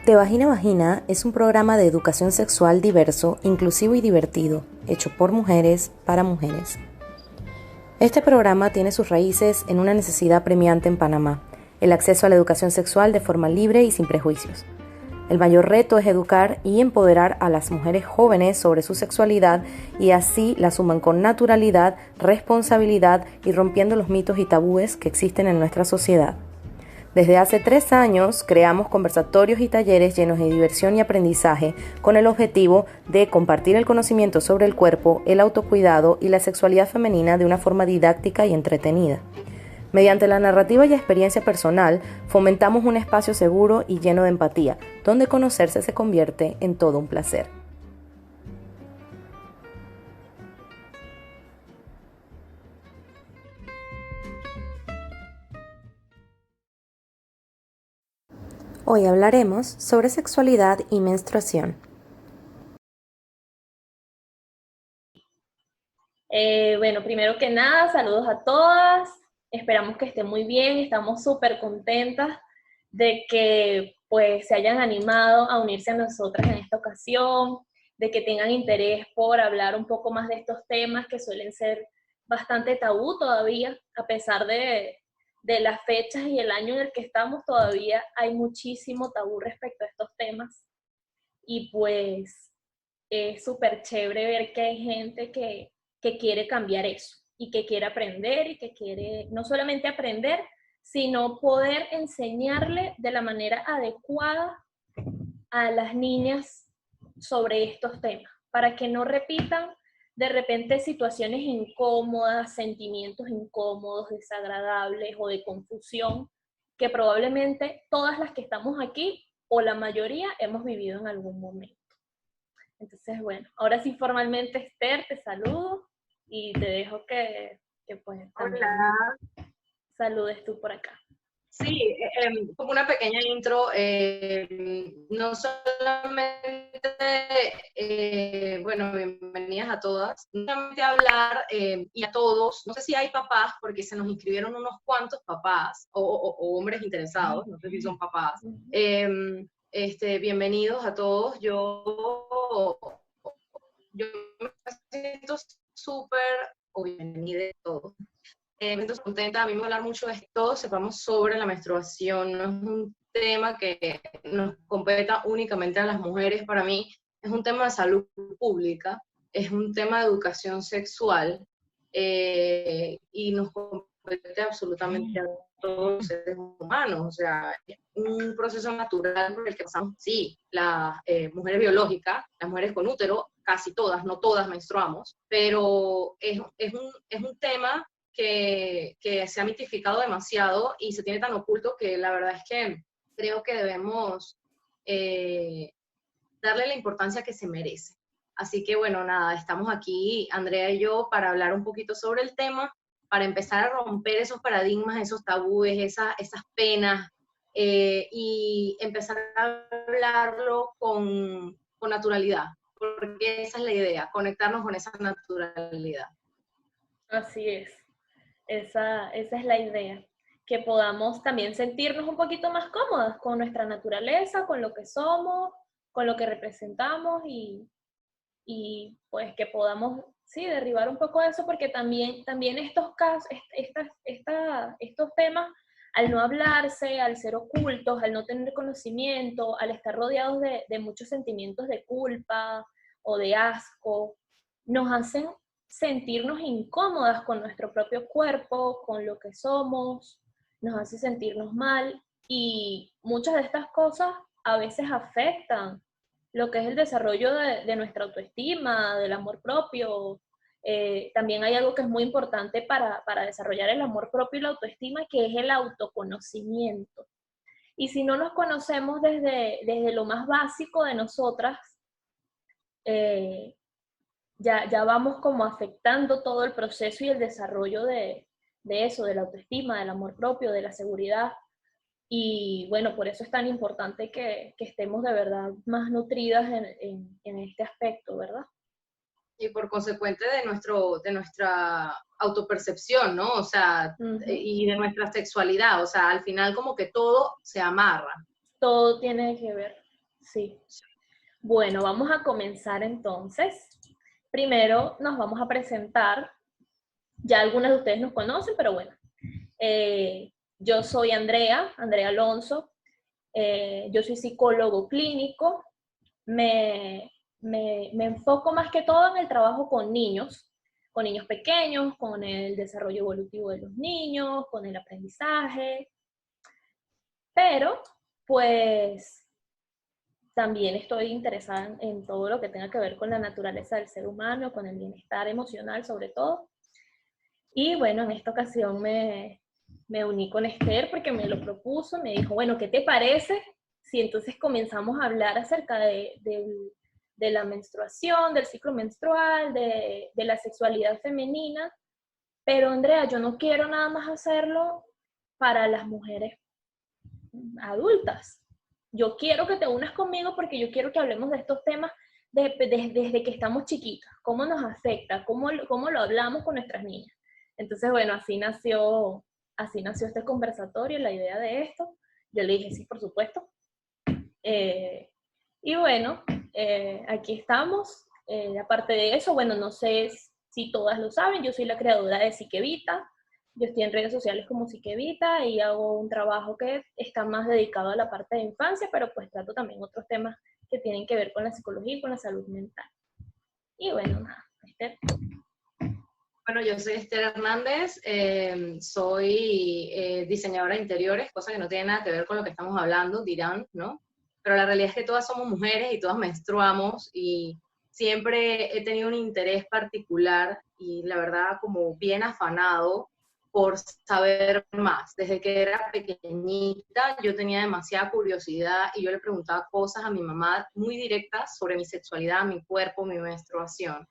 De Vagina a Vagina es un programa de educación sexual diverso, inclusivo y divertido, hecho por mujeres para mujeres. Este programa tiene sus raíces en una necesidad premiante en Panamá, el acceso a la educación sexual de forma libre y sin prejuicios. El mayor reto es educar y empoderar a las mujeres jóvenes sobre su sexualidad y así la asuman con naturalidad, responsabilidad y rompiendo los mitos y tabúes que existen en nuestra sociedad. Desde hace 3 años creamos conversatorios y talleres llenos de diversión y aprendizaje con el objetivo de compartir el conocimiento sobre el cuerpo, el autocuidado y la sexualidad femenina de una forma didáctica y entretenida. Mediante la narrativa y experiencia personal, fomentamos un espacio seguro y lleno de empatía, donde conocerse se convierte en todo un placer. Hoy hablaremos sobre sexualidad y menstruación. Bueno, primero que nada, saludos a todas. Esperamos que estén muy bien. Estamos súper contentas de que pues se hayan animado a unirse a nosotras en esta ocasión, de que tengan interés por hablar un poco más de estos temas que suelen ser bastante tabú todavía, a pesar de las fechas y el año en el que estamos, todavía hay muchísimo tabú respecto a estos temas. Y pues es súper chévere ver que hay gente que quiere cambiar eso y que quiere aprender y que quiere no solamente aprender, sino poder enseñarle de la manera adecuada a las niñas sobre estos temas, para que no repitan de repente situaciones incómodas, sentimientos incómodos, desagradables o de confusión, que probablemente todas las que estamos aquí, o la mayoría, hemos vivido en algún momento. Entonces, bueno, ahora sí formalmente, Esther, te saludo y te dejo que pues también Hola. saludes tú por acá. Sí, como una pequeña intro, no solamente, bueno, bienvenidas a todas, no solamente hablar y a todos, no sé si hay papás, porque se nos inscribieron unos cuantos papás o hombres interesados, no sé si son papás. Bienvenidos a todos, yo me siento súper bienvenida a todos. Me siento contenta, a mí me hablar mucho de esto, todos sepamos sobre la menstruación, no es un tema que nos competa únicamente a las mujeres, para mí es un tema de salud pública, es un tema de educación sexual y nos compete absolutamente a todos los seres humanos, o sea, es un proceso natural por el que pasamos, sí, las mujeres biológicas, las mujeres con útero, casi todas, no todas menstruamos, pero es un tema que se ha mitificado demasiado y se tiene tan oculto que la verdad es que creo que debemos darle la importancia que se merece. Así que bueno, nada, estamos aquí, Andrea y yo, para hablar un poquito sobre el tema, para empezar a romper esos paradigmas, esos tabúes, esas penas, y empezar a hablarlo con naturalidad, porque esa es la idea, conectarnos con esa naturalidad. Así es, esa es la idea, que podamos también sentirnos un poquito más cómodas con nuestra naturaleza, con lo que somos, con lo que representamos y pues que podamos, sí, derribar un poco de eso, porque también estos casos, estos temas, al no hablarse, al ser ocultos, al no tener conocimiento, al estar rodeados de muchos sentimientos de culpa o de asco, nos hacen sentirnos incómodas con nuestro propio cuerpo, con lo que somos, nos hace sentirnos mal, y muchas de estas cosas a veces afectan lo que es el desarrollo de nuestra autoestima, del amor propio. También hay algo que es muy importante para desarrollar el amor propio y la autoestima, que es el autoconocimiento. Y si no nos conocemos desde lo más básico de nosotras, ya vamos como afectando todo el proceso y el desarrollo de eso, de la autoestima, del amor propio, de la seguridad. Y bueno, por eso es tan importante que estemos de verdad más nutridas en este aspecto, ¿verdad? Y por consecuente de nuestra autopercepción, ¿no? O sea, y de nuestra sexualidad, o sea, al final como que todo se amarra. Todo tiene que ver. Sí. Bueno, vamos a comenzar entonces. Primero nos vamos a presentar. Ya algunos de ustedes nos conocen, pero bueno. Yo soy Andrea Alonso. Yo soy psicólogo clínico. Me enfoco más que todo en el trabajo con niños pequeños, con el desarrollo evolutivo de los niños, con el aprendizaje. Pero, pues, también estoy interesada en todo lo que tenga que ver con la naturaleza del ser humano, con el bienestar emocional sobre todo. Y bueno, en esta ocasión me uní con Esther porque me lo propuso, me dijo, bueno, ¿qué te parece si entonces comenzamos a hablar acerca de la menstruación, del ciclo menstrual, de la sexualidad femenina? Pero Andrea, yo no quiero nada más hacerlo para las mujeres adultas. Yo quiero que te unas conmigo porque yo quiero que hablemos de estos temas desde que estamos chiquitas, cómo nos afecta, cómo lo hablamos con nuestras niñas. Entonces, bueno, así nació este conversatorio, la idea de esto. Yo le dije, sí, por supuesto. Y bueno, aquí estamos. Aparte de eso, bueno, no sé si todas lo saben, yo soy la creadora de Psiquevita. Yo estoy en redes sociales como Psiquevita y hago un trabajo que está más dedicado a la parte de infancia, pero pues trato también otros temas que tienen que ver con la psicología y con la salud mental. Y bueno, nada, Esther. Bueno, yo soy Esther Hernández, soy diseñadora de interiores, cosa que no tiene nada que ver con lo que estamos hablando, dirán, ¿no? Pero la realidad es que todas somos mujeres y todas menstruamos y siempre he tenido un interés particular y la verdad como bien afanado por saber más. Desde que era pequeñita yo tenía demasiada curiosidad y yo le preguntaba cosas a mi mamá muy directas sobre mi sexualidad, mi cuerpo, mi menstruación.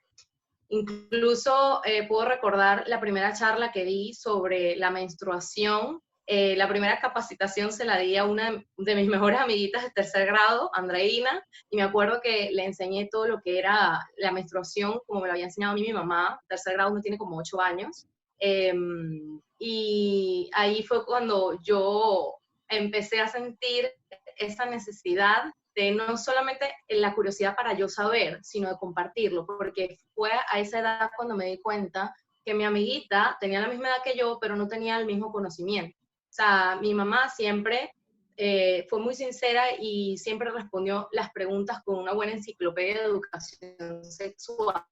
Incluso puedo recordar la primera charla que di sobre la menstruación. La primera capacitación se la di a una de mis mejores amiguitas de tercer grado, Andreina, y me acuerdo que le enseñé todo lo que era la menstruación, como me lo había enseñado a mí mi mamá. Tercer grado uno tiene como 8 años. Y ahí fue cuando yo empecé a sentir esa necesidad de no solamente la curiosidad para yo saber, sino de compartirlo, porque fue a esa edad cuando me di cuenta que mi amiguita tenía la misma edad que yo, pero no tenía el mismo conocimiento. O sea, mi mamá siempre fue muy sincera y siempre respondió las preguntas con una buena enciclopedia de educación sexual.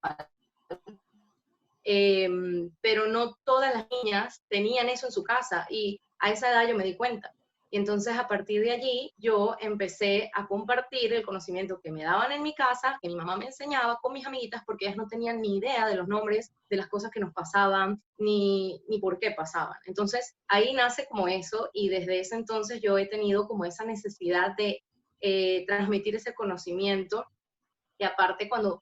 Pero no todas las niñas tenían eso en su casa y a esa edad yo me di cuenta. Y entonces a partir de allí yo empecé a compartir el conocimiento que me daban en mi casa, que mi mamá me enseñaba con mis amiguitas, porque ellas no tenían ni idea de los nombres de las cosas que nos pasaban, ni por qué pasaban. Entonces ahí nace como eso y desde ese entonces yo he tenido como esa necesidad de transmitir ese conocimiento y aparte cuando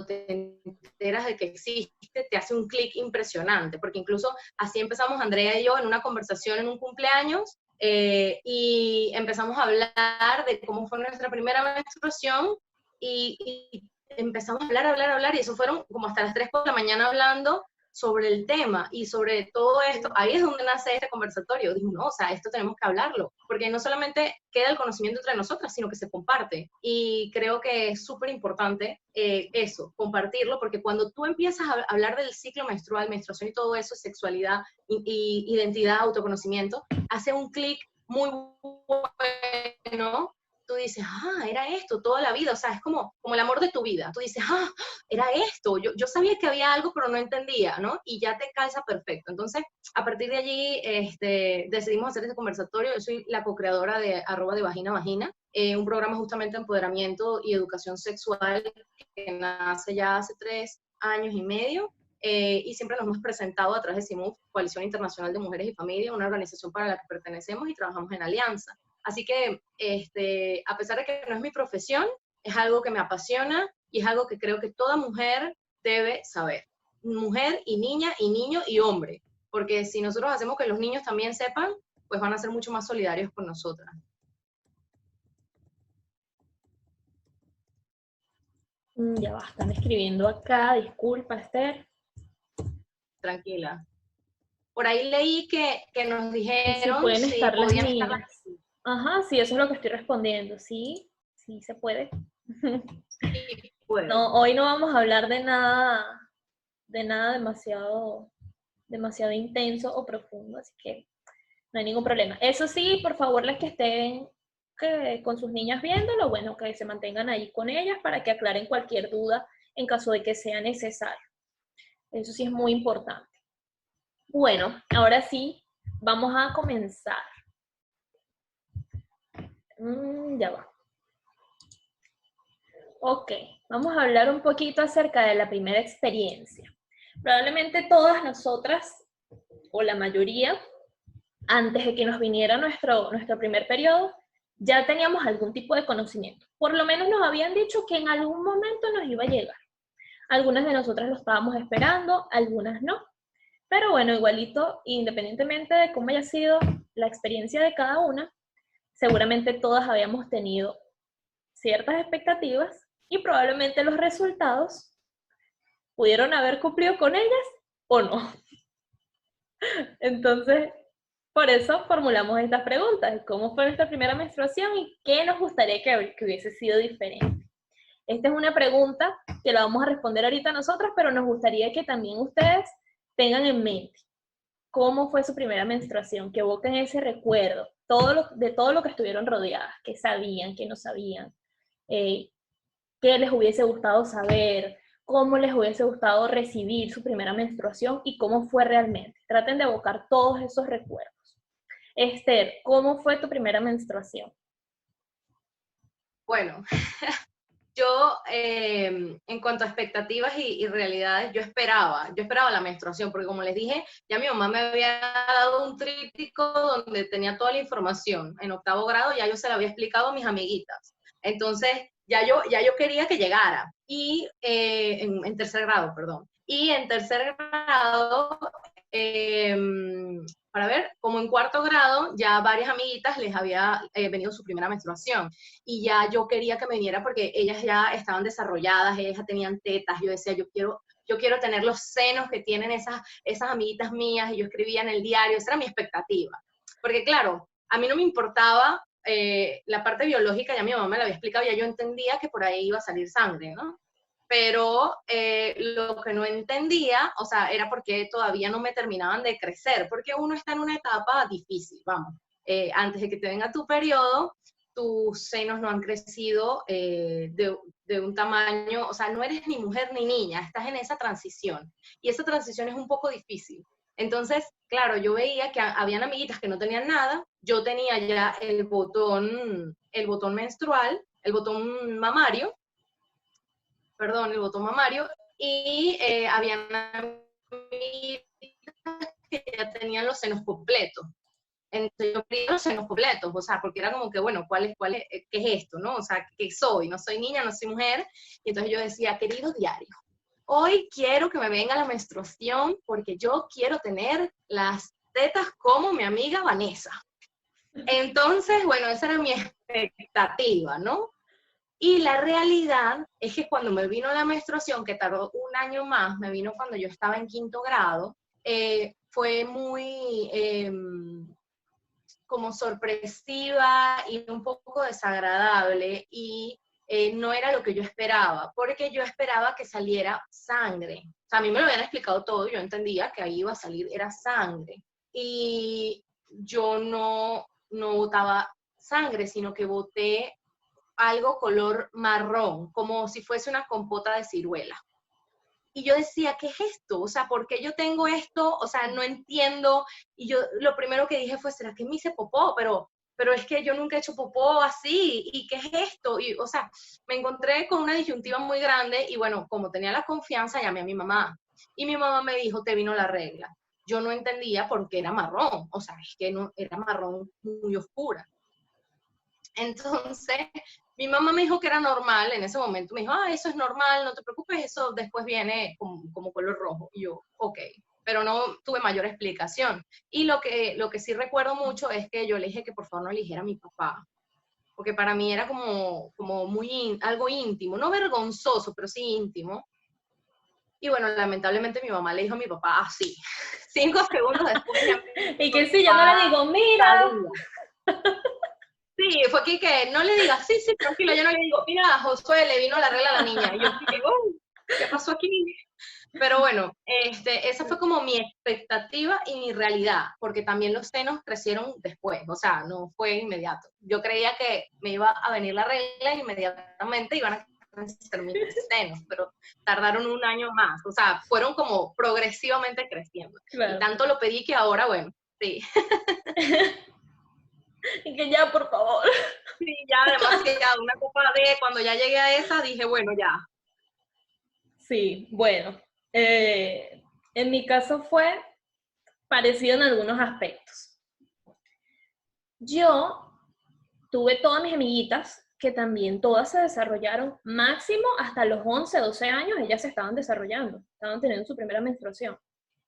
te enteras de que existe, te hace un clic impresionante, porque incluso así empezamos Andrea y yo en una conversación en un cumpleaños, y empezamos a hablar de cómo fue nuestra primera menstruación, y empezamos a hablar, y eso fueron como hasta las 3 de la mañana hablando sobre el tema y sobre todo esto. Ahí es donde nace este conversatorio. Digo, no, o sea, esto tenemos que hablarlo, porque no solamente queda el conocimiento entre nosotras, sino que se comparte. Y creo que es súper importante eso, compartirlo, porque cuando tú empiezas a hablar del ciclo menstrual, menstruación y todo eso, sexualidad, y identidad, autoconocimiento, hace un clic muy bueno. Tú dices, era esto toda la vida, o sea, es como el amor de tu vida. Tú dices, era esto, yo sabía que había algo, pero no entendía, ¿no? Y ya te calza perfecto. Entonces, a partir de allí, decidimos hacer este conversatorio. Yo soy la co-creadora de @de_vagina, un programa justamente de empoderamiento y educación sexual que nace ya hace 3 años y medio. Y siempre nos hemos presentado a través de CIMUF, Coalición Internacional de Mujeres y Familia, una organización para la que pertenecemos y trabajamos en alianza. Así que, a pesar de que no es mi profesión, es algo que me apasiona y es algo que creo que toda mujer debe saber. Mujer y niña y niño y hombre. Porque si nosotros hacemos que los niños también sepan, pues van a ser mucho más solidarios con nosotras. Ya va, están escribiendo acá, disculpa, Esther. Tranquila. Por ahí leí que nos dijeron si pueden estar las podían niñas. estar las... Ajá, sí, eso es lo que estoy respondiendo, ¿sí? sí se puede. Sí, puede. No, hoy no vamos a hablar de nada demasiado intenso o profundo, así que no hay ningún problema. Eso sí, por favor, las que estén con sus niñas viéndolo, bueno, que se mantengan ahí con ellas para que aclaren cualquier duda en caso de que sea necesario. Eso sí es muy importante. Bueno, ahora sí, vamos a comenzar. Ya va. Ok, vamos a hablar un poquito acerca de la primera experiencia. Probablemente todas nosotras, o la mayoría, antes de que nos viniera nuestro primer periodo, ya teníamos algún tipo de conocimiento. Por lo menos nos habían dicho que en algún momento nos iba a llegar. Algunas de nosotras lo estábamos esperando, algunas no. Pero bueno, igualito, independientemente de cómo haya sido la experiencia de cada una, seguramente todas habíamos tenido ciertas expectativas y probablemente los resultados pudieron haber cumplido con ellas o no. Entonces, por eso formulamos estas preguntas. ¿Cómo fue nuestra primera menstruación y qué nos gustaría que hubiese sido diferente? Esta es una pregunta que la vamos a responder ahorita nosotras, pero nos gustaría que también ustedes tengan en mente cómo fue su primera menstruación, que evoquen ese recuerdo, de todo lo que estuvieron rodeadas, qué sabían, qué no sabían, qué les hubiese gustado saber, cómo les hubiese gustado recibir su primera menstruación y cómo fue realmente. Traten de evocar todos esos recuerdos. Esther, ¿cómo fue tu primera menstruación? Bueno, yo en cuanto a expectativas y realidades, yo esperaba la menstruación, porque como les dije, ya mi mamá me había dado un tríptico donde tenía toda la información. En 8º grado ya yo se la había explicado a mis amiguitas. Entonces, ya yo quería que llegara. Y en 3er grado, perdón. Y en 3er grado, para ver, como en 4º grado, ya varias amiguitas les había venido su primera menstruación. Y ya yo quería que me viniera porque ellas ya estaban desarrolladas, ellas ya tenían tetas. Yo decía, yo quiero tener los senos que tienen esas amiguitas mías. Y yo escribía en el diario, esa era mi expectativa. Porque claro, a mí no me importaba la parte biológica, ya mi mamá me la había explicado, ya yo entendía que por ahí iba a salir sangre, ¿no? Pero lo que no entendía, o sea, era porque todavía no me terminaban de crecer, porque uno está en una etapa difícil, vamos. Antes de que te venga tu periodo, tus senos no han crecido de un tamaño, o sea, no eres ni mujer ni niña, estás en esa transición. Y esa transición es un poco difícil. Entonces, claro, yo veía que habían amiguitas que no tenían nada, yo tenía ya el botón menstrual, el botón mamario, y habían amiguitas que ya tenían los senos completos. Entonces yo quería los senos completos, o sea, porque era como que, bueno, ¿qué es esto, no? O sea, ¿qué soy? No soy niña, no soy mujer. Y entonces yo decía, querido diario, hoy quiero que me venga la menstruación porque yo quiero tener las tetas como mi amiga Vanessa. Entonces, bueno, esa era mi expectativa, ¿no? Y la realidad es que cuando me vino la menstruación, que tardó un año más, me vino cuando yo estaba en 5º grado, fue muy como sorpresiva y un poco desagradable y no era lo que yo esperaba, porque yo esperaba que saliera sangre. O sea, a mí me lo habían explicado todo, yo entendía que ahí iba a salir, era sangre. Y yo no botaba sangre, sino que boté algo color marrón, como si fuese una compota de ciruela. Y yo decía, ¿qué es esto? O sea, ¿por qué yo tengo esto? O sea, no entiendo. Y yo lo primero que dije fue, ¿será que me hice popó? Pero es que yo nunca he hecho popó así. ¿Y qué es esto? Y, o sea, me encontré con una disyuntiva muy grande y bueno, como tenía la confianza, llamé a mi mamá. Y mi mamá me dijo, te vino la regla. Yo no entendía por qué era marrón. O sea, es que no, era marrón muy oscura. Entonces, mi mamá me dijo que era normal, en ese momento me dijo, eso es normal, no te preocupes, eso después viene como color rojo. Y yo, ok, pero no tuve mayor explicación. Y lo que sí recuerdo mucho es que yo le dije que por favor no le dijera a mi papá, porque para mí era como algo íntimo, no vergonzoso, pero sí íntimo. Y bueno, lamentablemente mi mamá le dijo a mi papá así, 5 segundos después. Y que sí, yo no le digo, mira. Sí, Sí, fue aquí que no le digas, sí, sí, tranquila, yo no le digo, mira, a Josué le vino la regla a la niña. Y yo digo, ¿qué pasó aquí? Pero bueno, esa fue como mi expectativa y mi realidad, porque también los senos crecieron después, o sea, no fue inmediato. Yo creía que me iba a venir la regla y inmediatamente iban a crecer mis senos, pero tardaron un año más, o sea, fueron como progresivamente creciendo. Claro. Y tanto lo pedí que ahora, bueno, sí. Y que ya, por favor. Sí, ya demasiado, una copa de, cuando ya llegué a esa, dije, bueno, ya. Sí, bueno, en mi caso fue parecido en algunos aspectos. Yo tuve todas mis amiguitas, que también todas se desarrollaron, máximo hasta los 11, 12 años, ellas se estaban desarrollando, estaban teniendo su primera menstruación.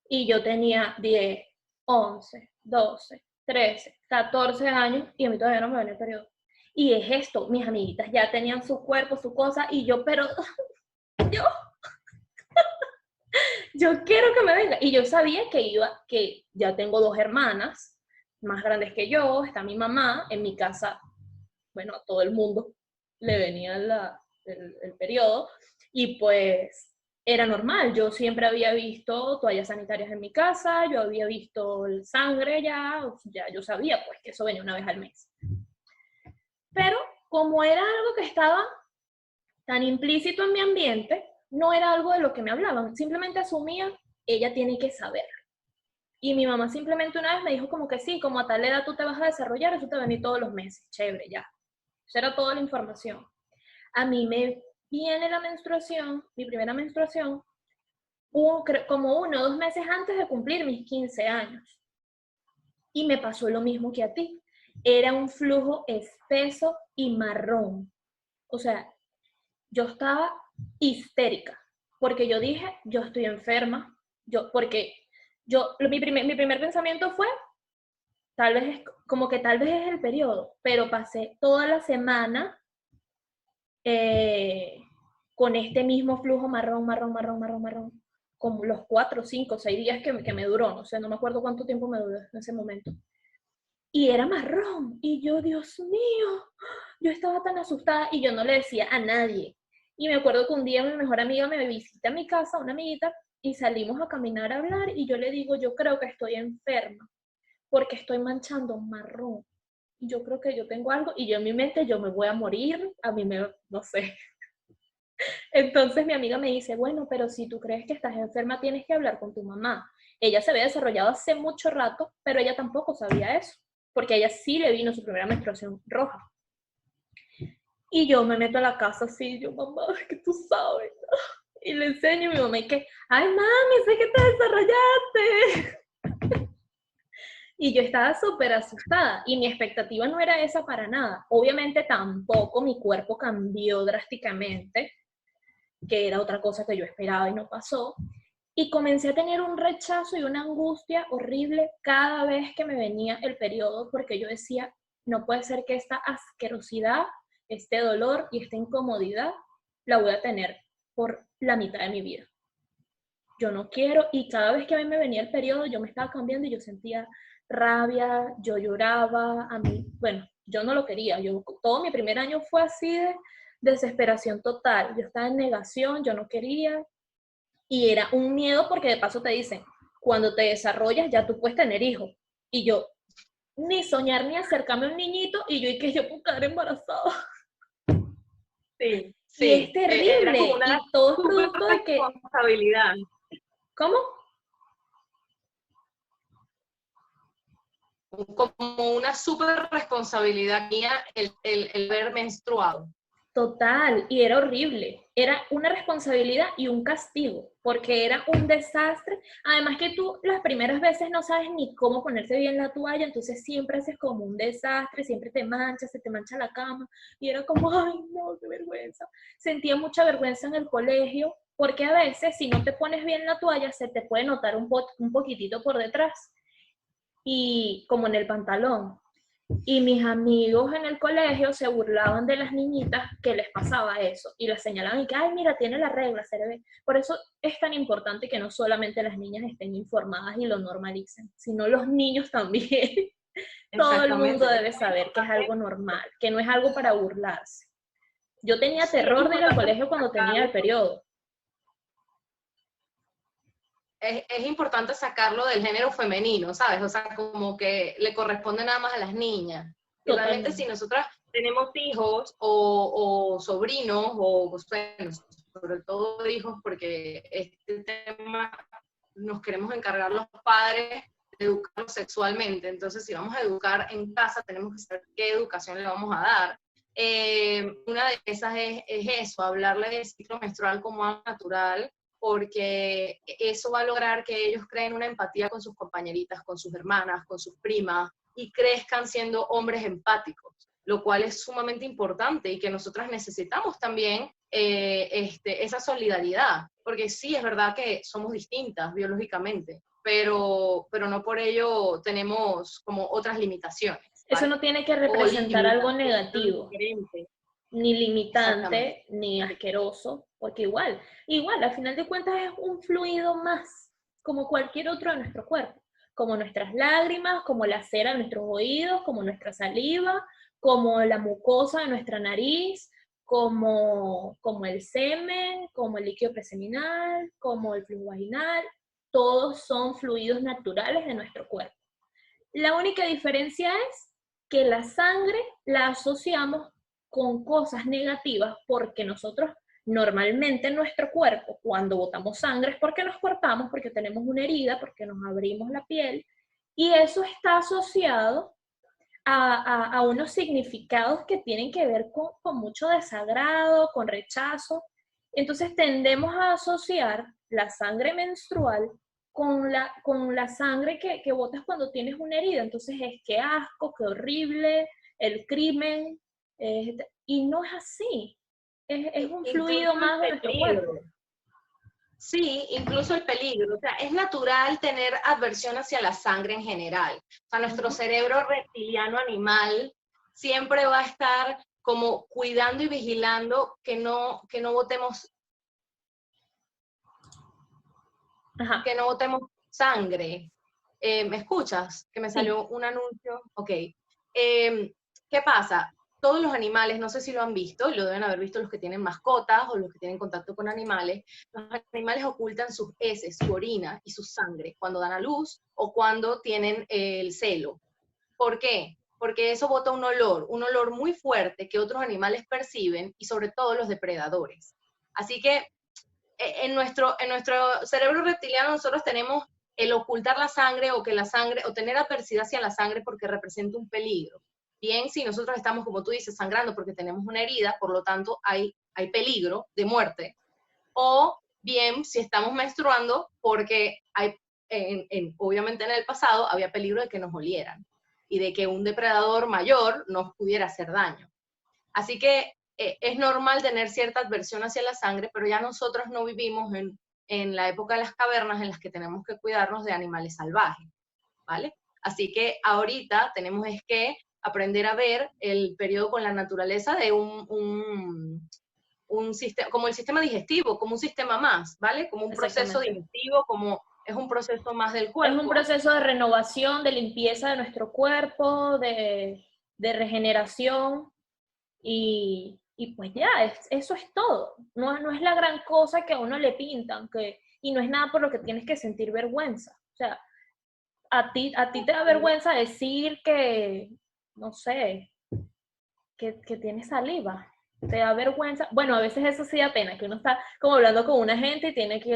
Y yo tenía 10, 11, 12, 13, 14 años y a mí todavía no me venía el periodo. Y es esto, mis amiguitas ya tenían su cuerpo, su cosa, y yo, pero yo quiero que me venga. Y yo sabía que ya tengo 2 hermanas más grandes que yo, está mi mamá, en mi casa, bueno, a todo el mundo le venía el periodo, y pues era normal, yo siempre había visto toallas sanitarias en mi casa, yo había visto el sangre ya yo sabía pues que eso venía una vez al mes. Pero como era algo que estaba tan implícito en mi ambiente, no era algo de lo que me hablaban, simplemente asumía, ella tiene que saber. Y mi mamá simplemente una vez me dijo como que sí, como a tal edad tú te vas a desarrollar, eso te va a venir todos los meses, chévere, ya. Esa era toda la información. A mí me viene la menstruación, mi primera menstruación, como 1 o 2 meses antes de cumplir mis 15 años. Y me pasó lo mismo que a ti. Era un flujo espeso y marrón. O sea, yo estaba histérica, porque yo dije, yo estoy enferma, mi primer pensamiento fue, tal vez es el periodo, pero pasé toda la semana con este mismo flujo marrón, como los 4, 5, 6 días que me duró, no sé, no me acuerdo cuánto tiempo me duró en ese momento. Y era marrón, y yo, Dios mío, yo estaba tan asustada y yo no le decía a nadie. Y me acuerdo que un día mi mejor amiga me visita a mi casa, una amiguita, y salimos a caminar a hablar, y yo le digo, yo creo que estoy enferma, porque estoy manchando marrón. Yo creo que yo tengo algo, y yo en mi mente, yo me voy a morir, no sé. Entonces mi amiga me dice, bueno, pero si tú crees que estás enferma, tienes que hablar con tu mamá. Ella se había desarrollado hace mucho rato, pero ella tampoco sabía eso, porque a ella sí le vino su primera menstruación roja. Y yo me meto a la casa así, yo, mamá, es que tú sabes. Y le enseño a mi mamá y que, ay, mami, sé que te desarrollaste. Y yo estaba súper asustada y mi expectativa no era esa para nada. Obviamente tampoco mi cuerpo cambió drásticamente, que era otra cosa que yo esperaba y no pasó. Y comencé a tener un rechazo y una angustia horrible cada vez que me venía el periodo, porque yo decía, no puede ser que esta asquerosidad, este dolor y esta incomodidad la voy a tener por la mitad de mi vida. Yo no quiero, y cada vez que a mí me venía el periodo, yo me estaba cambiando y yo sentía rabia, yo lloraba, bueno, yo no lo quería, todo mi primer año fue así de desesperación total, yo estaba en negación, yo no quería, y era un miedo porque de paso te dicen, cuando te desarrollas ya tú puedes tener hijos, y yo ni soñar ni acercarme a un niñito, y y que yo puedo quedar embarazada. Sí, sí. Y es terrible, era como una y todo es producto de que... responsabilidad. ¿Cómo? Como una súper responsabilidad mía el ver menstruado. Total, y era horrible. Era una responsabilidad y un castigo, porque era un desastre. Además que tú las primeras veces no sabes ni cómo ponerte bien la toalla, entonces siempre haces como un desastre, siempre te manchas, se te mancha la cama, y era como, ay, no, qué vergüenza. Sentía mucha vergüenza en el colegio, porque a veces si no te pones bien la toalla, se te puede notar un poquitito por detrás, y como en el pantalón. Y mis amigos en el colegio se burlaban de las niñitas que les pasaba eso y las señalaban y que, ay, mira, tiene la regla, se le ve. Por eso es tan importante que no solamente las niñas estén informadas y lo normalicen, sino los niños también. todo el mundo Exactamente. debe saber que es algo normal, que no es algo para burlarse. Yo tenía Sí, es terror de ir al importante colegio cuando tenía el sacarlo. periodo. Es importante sacarlo del género femenino, ¿sabes? O sea, como que le corresponde nada más a las niñas. Y realmente si Totalmente. nosotras tenemos hijos o sobrinos, o bueno, sobre todo hijos, porque este tema nos queremos encargar los padres de educarlos sexualmente. Entonces, si vamos a educar en casa, tenemos que saber qué educación le vamos a dar. Una de esas es eso, hablarle del ciclo menstrual como algo natural, porque eso va a lograr que ellos creen una empatía con sus compañeritas, con sus hermanas, con sus primas, y crezcan siendo hombres empáticos, lo cual es sumamente importante y que nosotras necesitamos también esa solidaridad, porque sí, es verdad que somos distintas biológicamente, pero no por ello tenemos como otras limitaciones, Eso ¿vale? no tiene que O representar algo limitaciones negativo, diferentes. ni Exactamente. limitante, ni asqueroso, porque igual, al final de cuentas es un fluido más, como cualquier otro de nuestro cuerpo, como nuestras lágrimas, como la cera de nuestros oídos, como nuestra saliva, como la mucosa de nuestra nariz, como el semen, como el líquido preseminal, como el flujo vaginal, todos son fluidos naturales de nuestro cuerpo. La única diferencia es que la sangre la asociamos con cosas negativas porque nosotros normalmente en nuestro cuerpo, cuando botamos sangre es porque nos cortamos, porque tenemos una herida, porque nos abrimos la piel, y eso está asociado a unos significados que tienen que ver con mucho desagrado, con rechazo. Entonces tendemos a asociar la sangre menstrual con la sangre que botas cuando tienes una herida. Entonces es que asco, qué horrible, el crimen, y no es así. Es un fluido Incluso el más de nuestro cuerpo. peligro. Sí, incluso el peligro. O sea, es natural tener aversión hacia la sangre en general. O sea, nuestro Ujú. cerebro reptiliano animal siempre va a estar como cuidando y vigilando que no botemos, Ajá, que no botemos sangre. ¿Me escuchas? Que me sí, salió un anuncio. Ok. ¿Qué pasa? Todos los animales, no sé si lo han visto, y lo deben haber visto los que tienen mascotas o los que tienen contacto con animales, los animales ocultan sus heces, su orina y su sangre cuando dan a luz o cuando tienen el celo. ¿Por qué? Porque eso bota un olor muy fuerte que otros animales perciben y sobre todo los depredadores. Así que en nuestro cerebro reptiliano nosotros tenemos el ocultar la sangre o que la sangre, o tener adversidad hacia la sangre porque representa un peligro. Bien, si nosotros estamos, como tú dices, sangrando porque tenemos una herida, por lo tanto hay peligro de muerte. O bien, si estamos menstruando porque obviamente en el pasado había peligro de que nos olieran y de que un depredador mayor nos pudiera hacer daño. Así que es normal tener cierta adversión hacia la sangre, pero ya nosotros no vivimos en la época de las cavernas en las que tenemos que cuidarnos de animales salvajes, ¿vale? Así que ahorita tenemos es que aprender a ver el periodo con la naturaleza de un sistema, como el sistema digestivo, como un sistema más, ¿vale? Como un proceso exactamente. digestivo, como es un proceso más del Es un cuerpo. proceso de renovación, de limpieza de nuestro cuerpo, de regeneración y pues ya, eso es todo. No es la gran cosa que a uno le pintan y no es nada por lo que tienes que sentir vergüenza. O sea, a ti te da vergüenza decir que, no sé, que tienes saliva. Te da vergüenza. Bueno, a veces eso sí da pena, que uno está como hablando con una gente y tiene aquí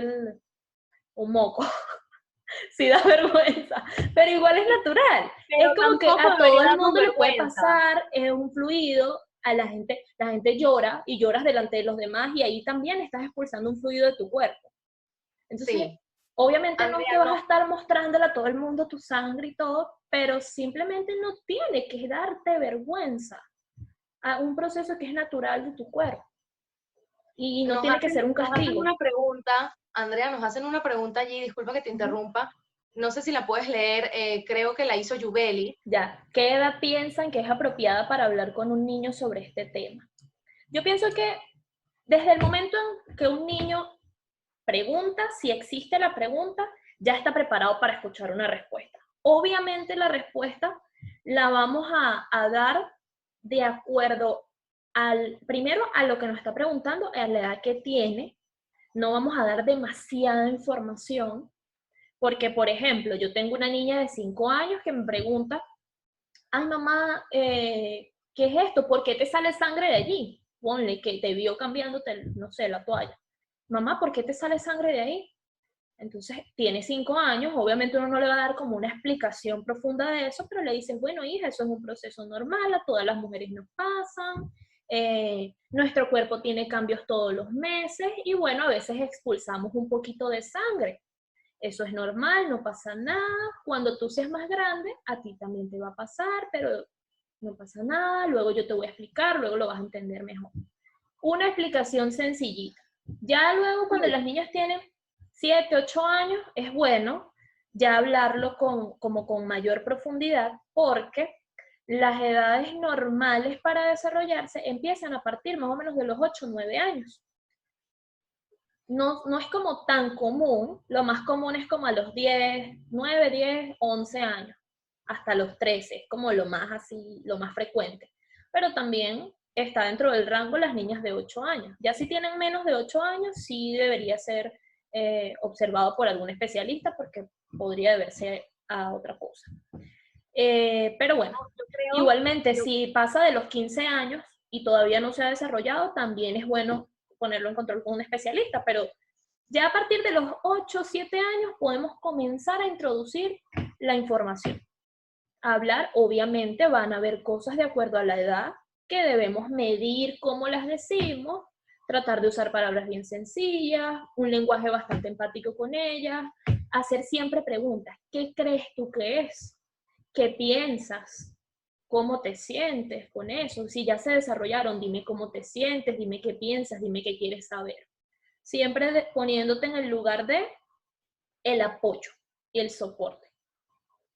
un moco. Sí da vergüenza, pero igual es natural. Pero Es como que tampoco a todo debería el darnos mundo le puede vergüenza. pasar, es un fluido, la gente llora y lloras delante de los demás y ahí también estás expulsando un fluido de tu cuerpo. Entonces, Sí, obviamente no es que Andrea, vas a no, estar mostrándole a todo el mundo tu sangre y todo, pero simplemente no tiene que darte vergüenza a un proceso que es natural de tu cuerpo y no tiene que ser un nos hacen castigo. una pregunta, Andrea, nos hacen una pregunta allí, disculpa que te Ujú. interrumpa, no sé si la puedes leer, creo que la hizo Yubeli. Ya, ¿qué edad piensan que es apropiada para hablar con un niño sobre este tema? Yo pienso que desde el momento en que un niño pregunta, si existe la pregunta, ya está preparado para escuchar una respuesta. Obviamente la respuesta la vamos a dar de acuerdo primero a lo que nos está preguntando, a la edad que tiene. No vamos a dar demasiada información, porque, por ejemplo, yo tengo una niña de 5 años que me pregunta, ay mamá, ¿qué es esto? ¿Por qué te sale sangre de allí? Ponle que te vio cambiándote, no sé, la toalla. Mamá, ¿por qué te sale sangre de ahí? Entonces, tiene 5 años, obviamente uno no le va a dar como una explicación profunda de eso, pero le dices, bueno, hija, eso es un proceso normal, a todas las mujeres nos pasan, nuestro cuerpo tiene cambios todos los meses y bueno, a veces expulsamos un poquito de sangre. Eso es normal, no pasa nada. Cuando tú seas más grande, a ti también te va a pasar, pero no pasa nada, luego yo te voy a explicar, luego lo vas a entender mejor. Una explicación sencillita. Ya luego cuando las niñas tienen 7, 8 años, es bueno ya hablarlo como con mayor profundidad, porque las edades normales para desarrollarse empiezan a partir más o menos de los 8 o 9 años. No es como tan común, lo más común es como a los 10, 9, 10, 11 años, hasta los 13, es como lo más así, lo más frecuente. Pero también está dentro del rango las niñas de 8 años. Ya si tienen menos de 8 años, sí debería ser observado por algún especialista porque podría deberse a otra cosa. Pero bueno, igualmente si pasa de los 15 años y todavía no se ha desarrollado, también es bueno ponerlo en control con un especialista, pero ya a partir de los 8 o 7 años podemos comenzar a introducir la información. A hablar, obviamente van a haber cosas de acuerdo a la edad que debemos medir cómo las decimos, tratar de usar palabras bien sencillas, un lenguaje bastante empático con ellas, hacer siempre preguntas. ¿Qué crees tú que es? ¿Qué piensas? ¿Cómo te sientes con eso? Si ya se desarrollaron, dime cómo te sientes, dime qué piensas, dime qué quieres saber. Siempre poniéndote en el lugar de el apoyo y el soporte.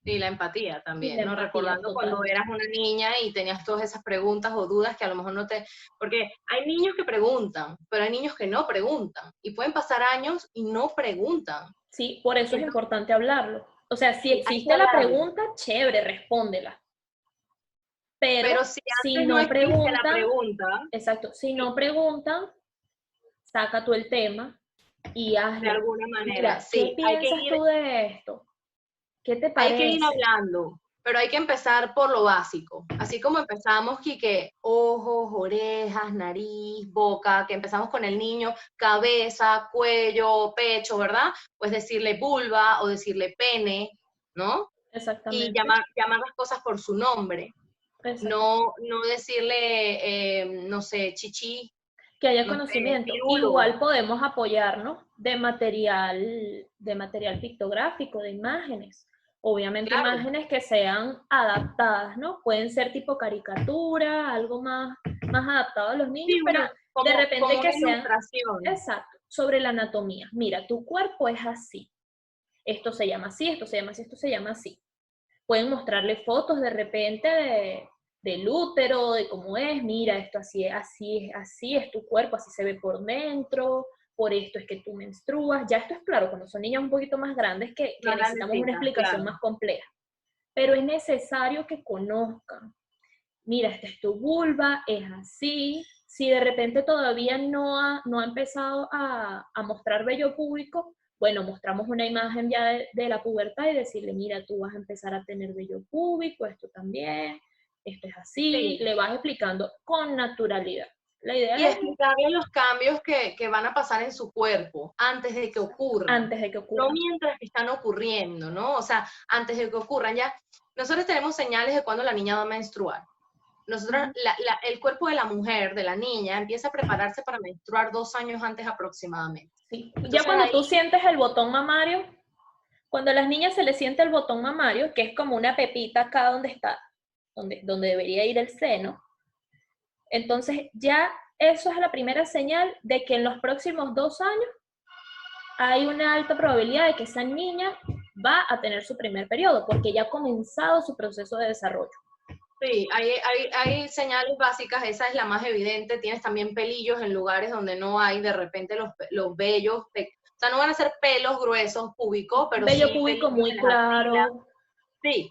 Y la empatía también, la ¿no? empatía, Recordando cuando eras una niña y tenías todas esas preguntas o dudas que a lo mejor no te... Porque hay niños que preguntan, pero hay niños que no preguntan. Y pueden pasar años y no preguntan. Sí, por eso es importante hablarlo. O sea, si existe la hablarlo. pregunta, chévere, respóndela. Pero si no no existe la preguntan, pregunta, exacto, si no preguntan, saca tú el tema y hazlo. de alguna manera, mira, sí. ¿qué piensas tú de esto? ¿Qué te Hay parece? que ir hablando, pero hay que empezar por lo básico. Así como empezamos, Quique, ojos, orejas, nariz, boca, que empezamos con el niño, cabeza, cuello, pecho, ¿verdad? Pues decirle vulva o decirle pene, ¿no? Exactamente. Y llamar las cosas por su nombre. No decirle, no sé, chichi. Que haya conocimiento. Igual podemos apoyarnos de material pictográfico, de imágenes. Obviamente claro. Imágenes que sean adaptadas, ¿no? Pueden ser tipo caricatura, algo más adaptado a los niños, sí, pero de repente que sean... Exacto, sobre la anatomía. Mira, tu cuerpo es así. Esto se llama así, esto se llama así, esto se llama así. Pueden mostrarle fotos de repente del útero, de cómo es, mira, esto así es tu cuerpo, así se ve por dentro, por esto es que tú menstruas. Ya esto es claro, cuando son niñas un poquito más grandes que necesitamos una explicación más compleja. Pero es necesario que conozcan. Mira, esta es tu vulva, es así. Si de repente todavía no ha empezado a mostrar vello púbico, bueno, mostramos una imagen ya de la pubertad y decirle, mira, tú vas a empezar a tener vello púbico, esto también, esto es así, sí. Le vas explicando con naturalidad. La idea y explicarle los cambios que van a pasar en su cuerpo antes de que ocurran. Antes de que ocurran. No mientras están ocurriendo, ¿no? O sea, antes de que ocurran. Ya, nosotros tenemos señales de cuando la niña va a menstruar. Nosotros, el cuerpo de la mujer, de la niña, empieza a prepararse para menstruar 2 años antes aproximadamente. Sí. Entonces, ya cuando tú sientes el botón mamario, cuando a las niñas se les siente el botón mamario, que es como una pepita acá donde está, donde debería ir el seno, entonces ya eso es la primera señal de que en los próximos 2 años hay una alta probabilidad de que esa niña va a tener su primer periodo, porque ya ha comenzado su proceso de desarrollo. Sí, hay señales básicas, esa es la más evidente. Tienes también pelillos en lugares donde no hay, de repente los vellos, o sea, no van a ser pelos gruesos púbicos, pero vello sí púbico muy claro. Sí,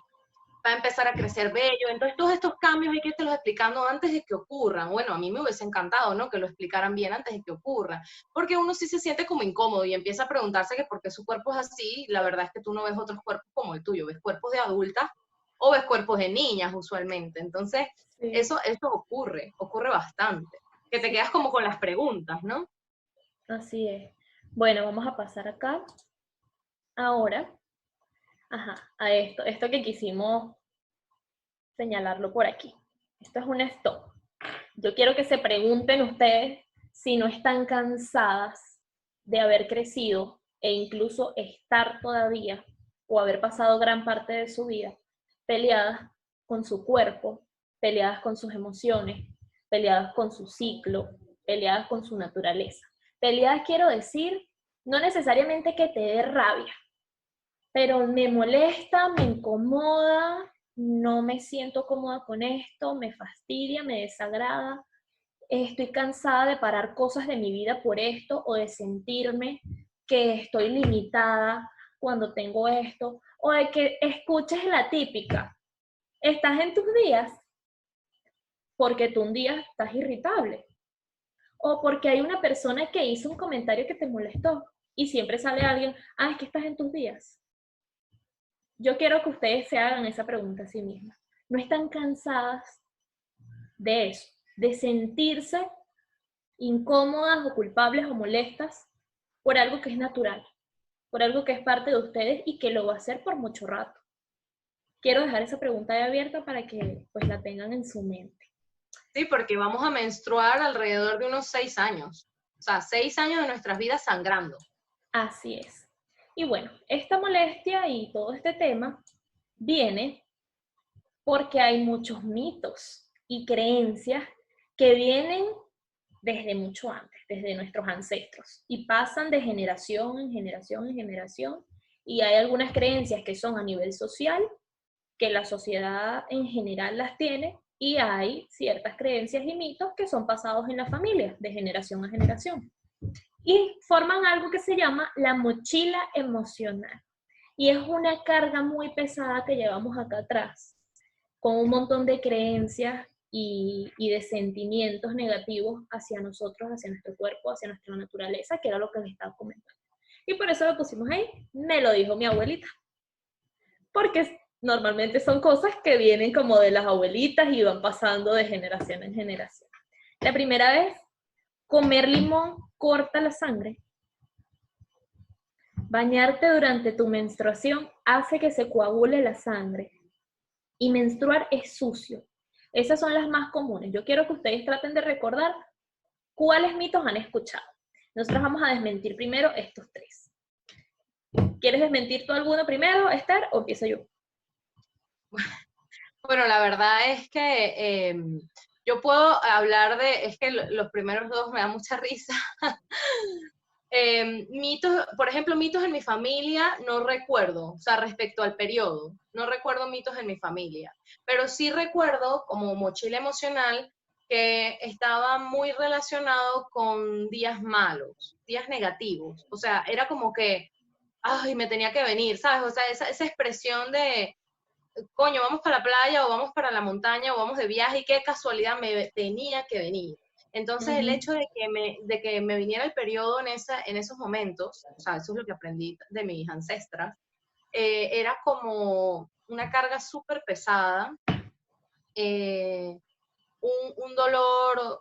va a empezar a crecer vello. Entonces todos estos cambios hay que irlos explicando antes de que ocurran. Bueno, a mí me hubiese encantado, ¿no?, que lo explicaran bien antes de que ocurra, porque uno sí se siente como incómodo y empieza a preguntarse que por qué su cuerpo es así. La verdad es que tú no ves otros cuerpos como el tuyo, ves cuerpos de adultas o ves cuerpos de niñas usualmente. Entonces Sí, eso ocurre bastante, que te sí, quedas como con las preguntas, ¿no? así es. Bueno, vamos a pasar acá ahora, ajá, a esto que quisimos señalarlo por aquí. Esto es un stop. Yo quiero que se pregunten ustedes si no están cansadas de haber crecido e incluso estar todavía o haber pasado gran parte de su vida peleadas con su cuerpo, peleadas con sus emociones, peleadas con su ciclo, peleadas con su naturaleza. Peleadas quiero decir, no necesariamente que te dé rabia, pero me molesta, me incomoda, no me siento cómoda con esto, me fastidia, me desagrada, estoy cansada de parar cosas de mi vida por esto o de sentirme que estoy limitada cuando tengo esto, o de que escuches la típica, estás en tus días porque tú un día estás irritable, o porque hay una persona que hizo un comentario que te molestó y siempre sale alguien, ah, es que estás en tus días. Yo quiero que ustedes se hagan esa pregunta a sí mismas. ¿No están cansadas de eso? De sentirse incómodas o culpables o molestas por algo que es natural, por algo que es parte de ustedes y que lo va a hacer por mucho rato. Quiero dejar esa pregunta ahí abierta para que pues la tengan en su mente. Sí, porque vamos a menstruar alrededor de unos 6 años. O sea, 6 años de nuestras vidas sangrando. Así es. Y bueno, esta molestia y todo este tema viene porque hay muchos mitos y creencias que vienen desde mucho antes, desde nuestros ancestros, y pasan de generación en generación en generación, y hay algunas creencias que son a nivel social, que la sociedad en general las tiene, y hay ciertas creencias y mitos que son pasados en la familia, de generación a generación, y forman algo que se llama la mochila emocional, y es una carga muy pesada que llevamos acá atrás, con un montón de creencias y de sentimientos negativos hacia nosotros, hacia nuestro cuerpo, hacia nuestra naturaleza, que era lo que les estaba comentando. Y por eso lo pusimos ahí, me lo dijo mi abuelita. Porque normalmente son cosas que vienen como de las abuelitas y van pasando de generación en generación. La primera vez, comer limón corta la sangre. Bañarte durante tu menstruación hace que se coagule la sangre. Y menstruar es sucio. Esas son las más comunes. Yo quiero que ustedes traten de recordar cuáles mitos han escuchado. Nosotros vamos a desmentir primero estos tres. ¿Quieres desmentir tú alguno primero, Esther, o empiezo yo? Bueno, la verdad es que yo puedo hablar es que los primeros dos me dan mucha risa. Mitos, por ejemplo, mitos en mi familia no recuerdo, o sea, respecto al periodo, no recuerdo mitos en mi familia, pero sí recuerdo como mochila emocional que estaba muy relacionado con días malos, días negativos, o sea, era como que, ay, me tenía que venir, ¿sabes? O sea, esa expresión de, coño, vamos para la playa o vamos para la montaña o vamos de viaje y qué casualidad me tenía que venir. Entonces, el hecho de que me viniera el periodo en esos momentos, o sea, eso es lo que aprendí de mis ancestras, era como una carga súper pesada, un dolor,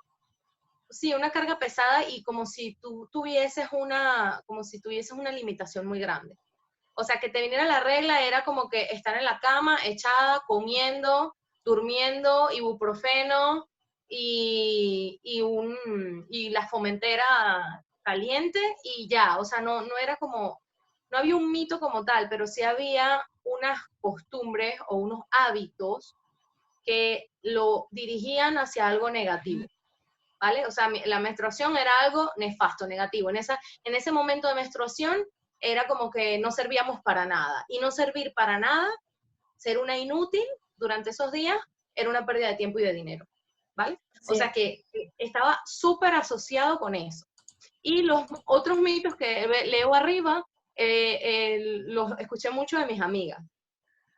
sí, una carga pesada y como si tú como si tuvieses una limitación muy grande. O sea, que te viniera la regla era como que estar en la cama, echada, comiendo, durmiendo, ibuprofeno y la fomentera caliente y ya. O sea, no era como, no había un mito como tal, pero sí había unas costumbres o unos hábitos que lo dirigían hacia algo negativo. ¿Vale? O sea, la menstruación era algo nefasto, negativo. En ese momento de menstruación era como que no servíamos para nada. Y no servir para nada, ser una inútil durante esos días, era una pérdida de tiempo y de dinero. ¿Vale? O Sí. sea que estaba súper asociado con eso. Y los otros mitos que leo arriba, los escuché mucho de mis amigas.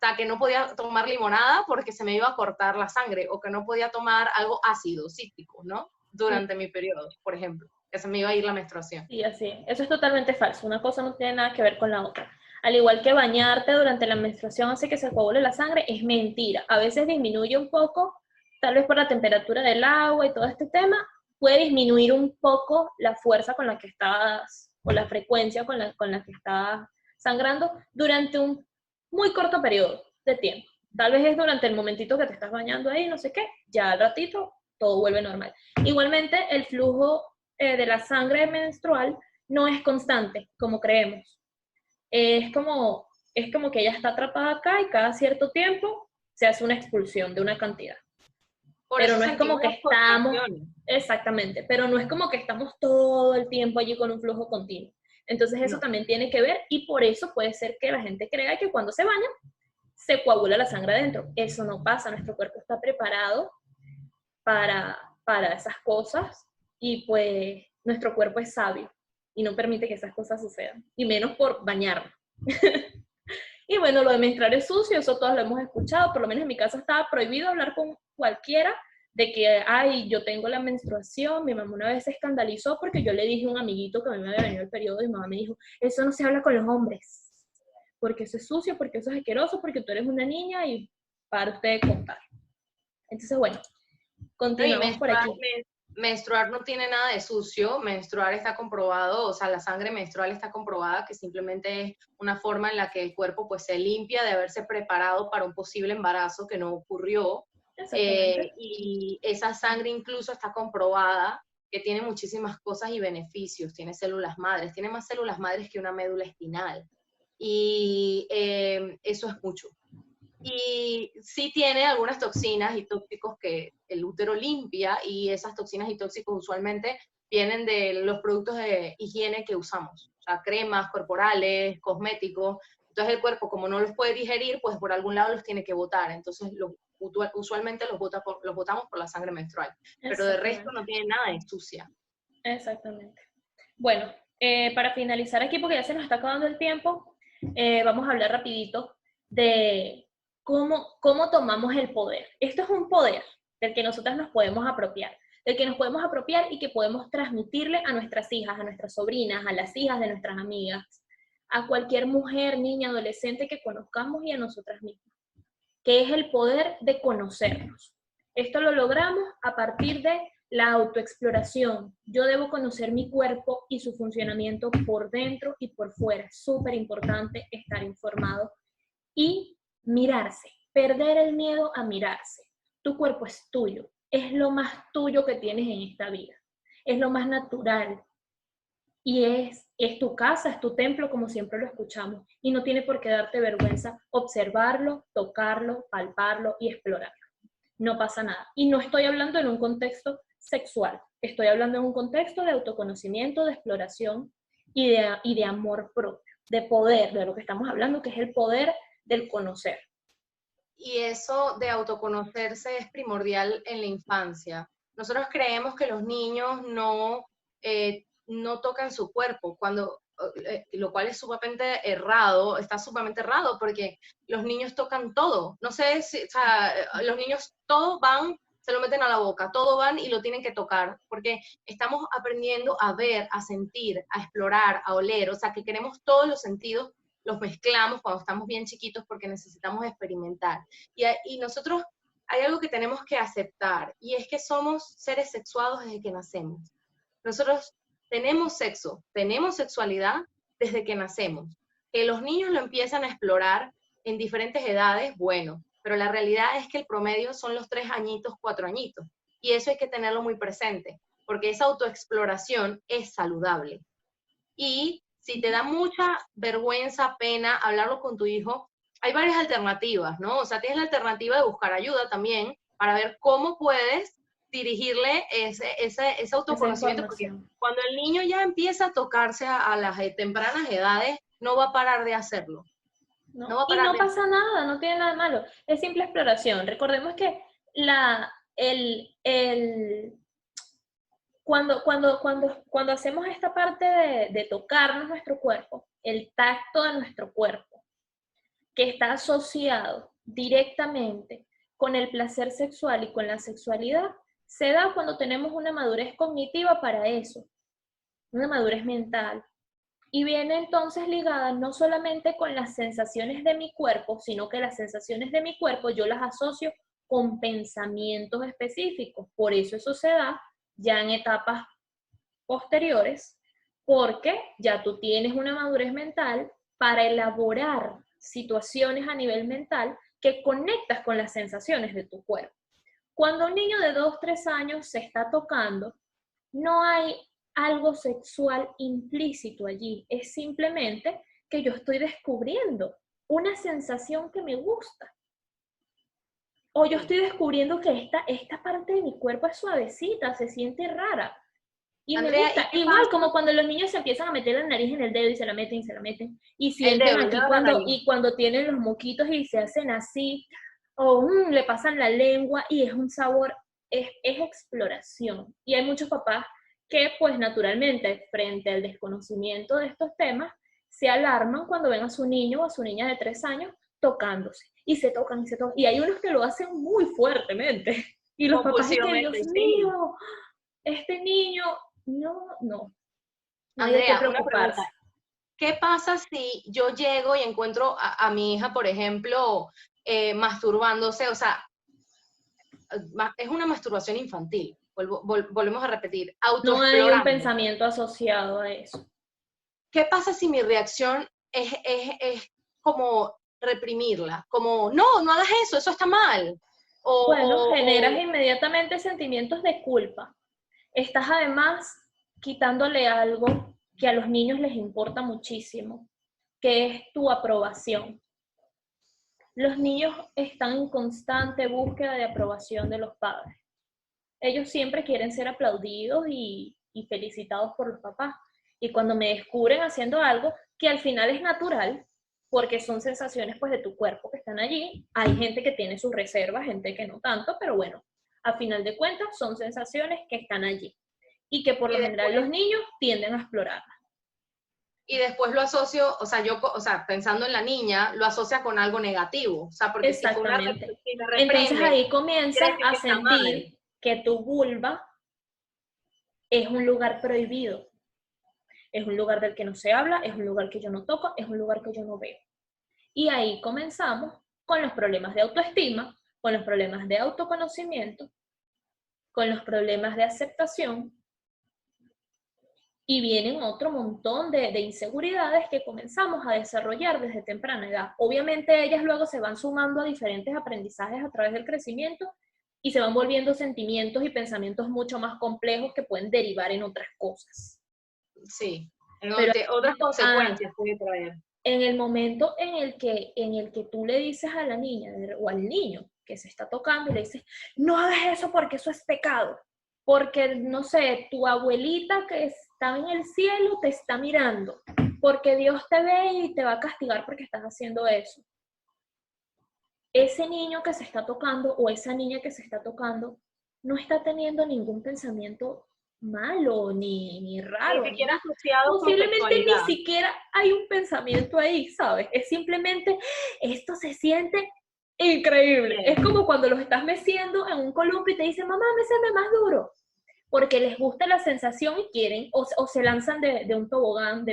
O sea, que no podía tomar limonada porque se me iba a cortar la sangre, o que no podía tomar algo ácido, cítrico, ¿no? Durante mi periodo, por ejemplo, que se me iba a ir la menstruación. Y así, eso es totalmente falso. Una cosa no tiene nada que ver con la otra. Al igual que bañarte durante la menstruación hace que se coagule la sangre, es mentira. A veces disminuye un poco, tal vez por la temperatura del agua y todo este tema, puede disminuir un poco la fuerza con la que estás, o la frecuencia con la que estás sangrando durante un muy corto periodo de tiempo. Tal vez es durante el momentito que te estás bañando ahí, no sé qué, ya al ratito todo vuelve normal. Igualmente, el flujo de la sangre menstrual no es constante, como creemos. Es como, es como que ella está atrapada acá y cada cierto tiempo se hace una expulsión de una cantidad. Por Pero eso no es como sentimos que las estamos, contracciones. exactamente, pero no es como que estamos todo el tiempo allí con un flujo continuo. Entonces eso No. también tiene que ver y por eso puede ser que la gente crea que cuando se baña se coagula la sangre adentro. Eso no pasa, nuestro cuerpo está preparado para esas cosas y pues nuestro cuerpo es sabio y no permite que esas cosas sucedan, y menos por bañarnos. Y bueno, lo de menstruar es sucio, eso todos lo hemos escuchado, por lo menos en mi casa estaba prohibido hablar con cualquiera de que, ay, yo tengo la menstruación. Mi mamá una vez se escandalizó porque yo le dije a un amiguito que a mí me había venido el periodo y mi mamá me dijo, eso no se habla con los hombres, porque eso es sucio, porque eso es asqueroso, porque tú eres una niña y parte de contar. Entonces, bueno, No, y continuamos por aquí. menstruar no tiene nada de sucio, menstruar está comprobado, o sea, la sangre menstrual está comprobada que simplemente es una forma en la que el cuerpo pues se limpia de haberse preparado para un posible embarazo que no ocurrió, Exactamente. y esa sangre incluso está comprobada que tiene muchísimas cosas y beneficios, tiene células madres, tiene más células madres que una médula espinal, y eso es mucho. Y sí tiene algunas toxinas y tóxicos que el útero limpia, y esas toxinas y tóxicos usualmente vienen de los productos de higiene que usamos, o sea, cremas corporales, cosméticos. Entonces el cuerpo, como no los puede digerir, pues por algún lado los tiene que botar. Entonces usualmente los botamos por la sangre menstrual, pero de resto no Exactamente. tiene nada de sucia. Exactamente. Bueno, para finalizar aquí, porque ya se nos está acabando el tiempo, vamos a hablar rapidito de cómo tomamos el poder. Esto es un poder del que nosotras nos podemos apropiar, del que nos podemos apropiar y que podemos transmitirle a nuestras hijas, a nuestras sobrinas, a las hijas de nuestras amigas, a cualquier mujer, niña, adolescente que conozcamos y a nosotras mismas, que es el poder de conocernos. Esto lo logramos a partir de la autoexploración. Yo debo conocer mi cuerpo y su funcionamiento por dentro y por fuera. Es súper importante estar informado y mirarse, perder el miedo a mirarse. Tu cuerpo es tuyo, es lo más tuyo que tienes en esta vida, es lo más natural y es tu casa, es tu templo, como siempre lo escuchamos, y no tiene por qué darte vergüenza observarlo, tocarlo, palparlo y explorarlo. No pasa nada. Y no estoy hablando en un contexto sexual, estoy hablando en un contexto de autoconocimiento, de exploración y de amor propio, de poder, de lo que estamos hablando, que es el poder del conocer. Y eso de autoconocerse es primordial en la infancia. Nosotros creemos que los niños no tocan su cuerpo, lo cual es sumamente errado, está sumamente errado, porque los niños tocan todo. No sé si, o sea, los niños todo van, se lo meten a la boca, todo van y lo tienen que tocar, porque estamos aprendiendo a ver, a sentir, a explorar, a oler, o sea, que queremos todos los sentidos, los mezclamos cuando estamos bien chiquitos porque necesitamos experimentar. Y nosotros hay algo que tenemos que aceptar, y es que somos seres sexuados desde que nacemos. Nosotros tenemos sexo, tenemos sexualidad desde que nacemos. Que los niños lo empiezan a explorar en diferentes edades, bueno, pero la realidad es que el promedio son los 3 añitos, 4 añitos. Y eso hay que tenerlo muy presente, porque esa autoexploración es saludable. Y si te da mucha vergüenza, pena hablarlo con tu hijo, hay varias alternativas, ¿no? O sea, tienes la alternativa de buscar ayuda también para ver cómo puedes dirigirle ese Esa autoconocimiento, porque información. cuando el niño ya empieza a tocarse a las tempranas edades, no va a parar de hacerlo. No ¿No? va a Y parar no de pasa hacerlo. nada, no tiene nada de malo. Es simple exploración. Recordemos que la, el, cuando hacemos esta parte de tocarnos nuestro cuerpo, el tacto de nuestro cuerpo, que está asociado directamente con el placer sexual y con la sexualidad, se da cuando tenemos una madurez cognitiva para eso, una madurez mental. Y viene entonces ligada no solamente con las sensaciones de mi cuerpo, sino que las sensaciones de mi cuerpo yo las asocio con pensamientos específicos. Por eso se da ya en etapas posteriores, porque ya tú tienes una madurez mental para elaborar situaciones a nivel mental que conectas con las sensaciones de tu cuerpo. Cuando un niño de 2, 3 años se está tocando, no hay algo sexual implícito allí, es simplemente que yo estoy descubriendo una sensación que me gusta. O yo estoy descubriendo que esta parte de mi cuerpo es suavecita, se siente rara. Y Andrea, me gusta. ¿y qué Igual pasa? como cuando los niños se empiezan a meter la nariz en el dedo y se la meten y se la meten. Y El sienten dedo, aquí de la cuando, nariz. y cuando tienen los moquitos y se hacen así, o le pasan la lengua y es un sabor, es exploración. Y hay muchos papás que pues naturalmente frente al desconocimiento de estos temas se alarman cuando ven a su niño o a su niña de 3 años tocándose. Y se tocan y se tocan. Y hay unos que lo hacen muy fuertemente. Y los papás es que, Compulsivamente, Dios sí. mío, este niño, no hay de qué Andrea, una pregunta. preocuparse. ¿Qué pasa si yo llego y encuentro a mi hija, por ejemplo, masturbándose? O sea, es una masturbación infantil. Volvemos a repetir, No hay un autoexplorando. pensamiento asociado a eso. ¿Qué pasa si mi reacción es como reprimirla? Como, no, no hagas eso, eso está mal. Bueno, generas O inmediatamente sentimientos de culpa. Estás además quitándole algo que a los niños les importa muchísimo, que es tu aprobación. Los niños están en constante búsqueda de aprobación de los padres. Ellos siempre quieren ser aplaudidos y felicitados por los papás. Y cuando me descubren haciendo algo que al final es natural, porque son sensaciones pues de tu cuerpo que están allí, hay gente que tiene sus reservas, gente que no tanto, pero bueno, a final de cuentas son sensaciones que están allí y que por y lo general después, los niños tienden a explorarlas. y después lo asocio, o sea, pensando en la niña, lo asocia con algo negativo. O sea, porque si fue Exactamente. si me Entonces reprende, ahí quiere comienzas decir a que está mal. sentir que tu vulva es un lugar prohibido. Es un lugar del que no se habla, es un lugar que yo no toco, es un lugar que yo no veo. Y ahí comenzamos con los problemas de autoestima, con los problemas de autoconocimiento, con los problemas de aceptación, y vienen otro montón de inseguridades que comenzamos a desarrollar desde temprana edad. Obviamente ellas luego se van sumando a diferentes aprendizajes a través del crecimiento y se van volviendo sentimientos y pensamientos mucho más complejos que pueden derivar en otras cosas. Sí, Pero otras consecuencias puede traer. en el momento en el que tú le dices a la niña o al niño que se está tocando y le dices, no hagas eso porque eso es pecado, porque, no sé, tu abuelita que está en el cielo te está mirando, porque Dios te ve y te va a castigar porque estás haciendo eso. Ese niño que se está tocando o esa niña que se está tocando no está teniendo ningún pensamiento malo, ni Ni raro, ni siquiera nada. asociado con Posiblemente ni sexualidad. siquiera hay un pensamiento ahí, ¿sabes? Es simplemente, esto se siente increíble. Bien. Es como cuando los estás meciendo en un columpio y te dicen, mamá, méceme más duro. Porque les gusta la sensación y quieren, o se lanzan de un tobogán,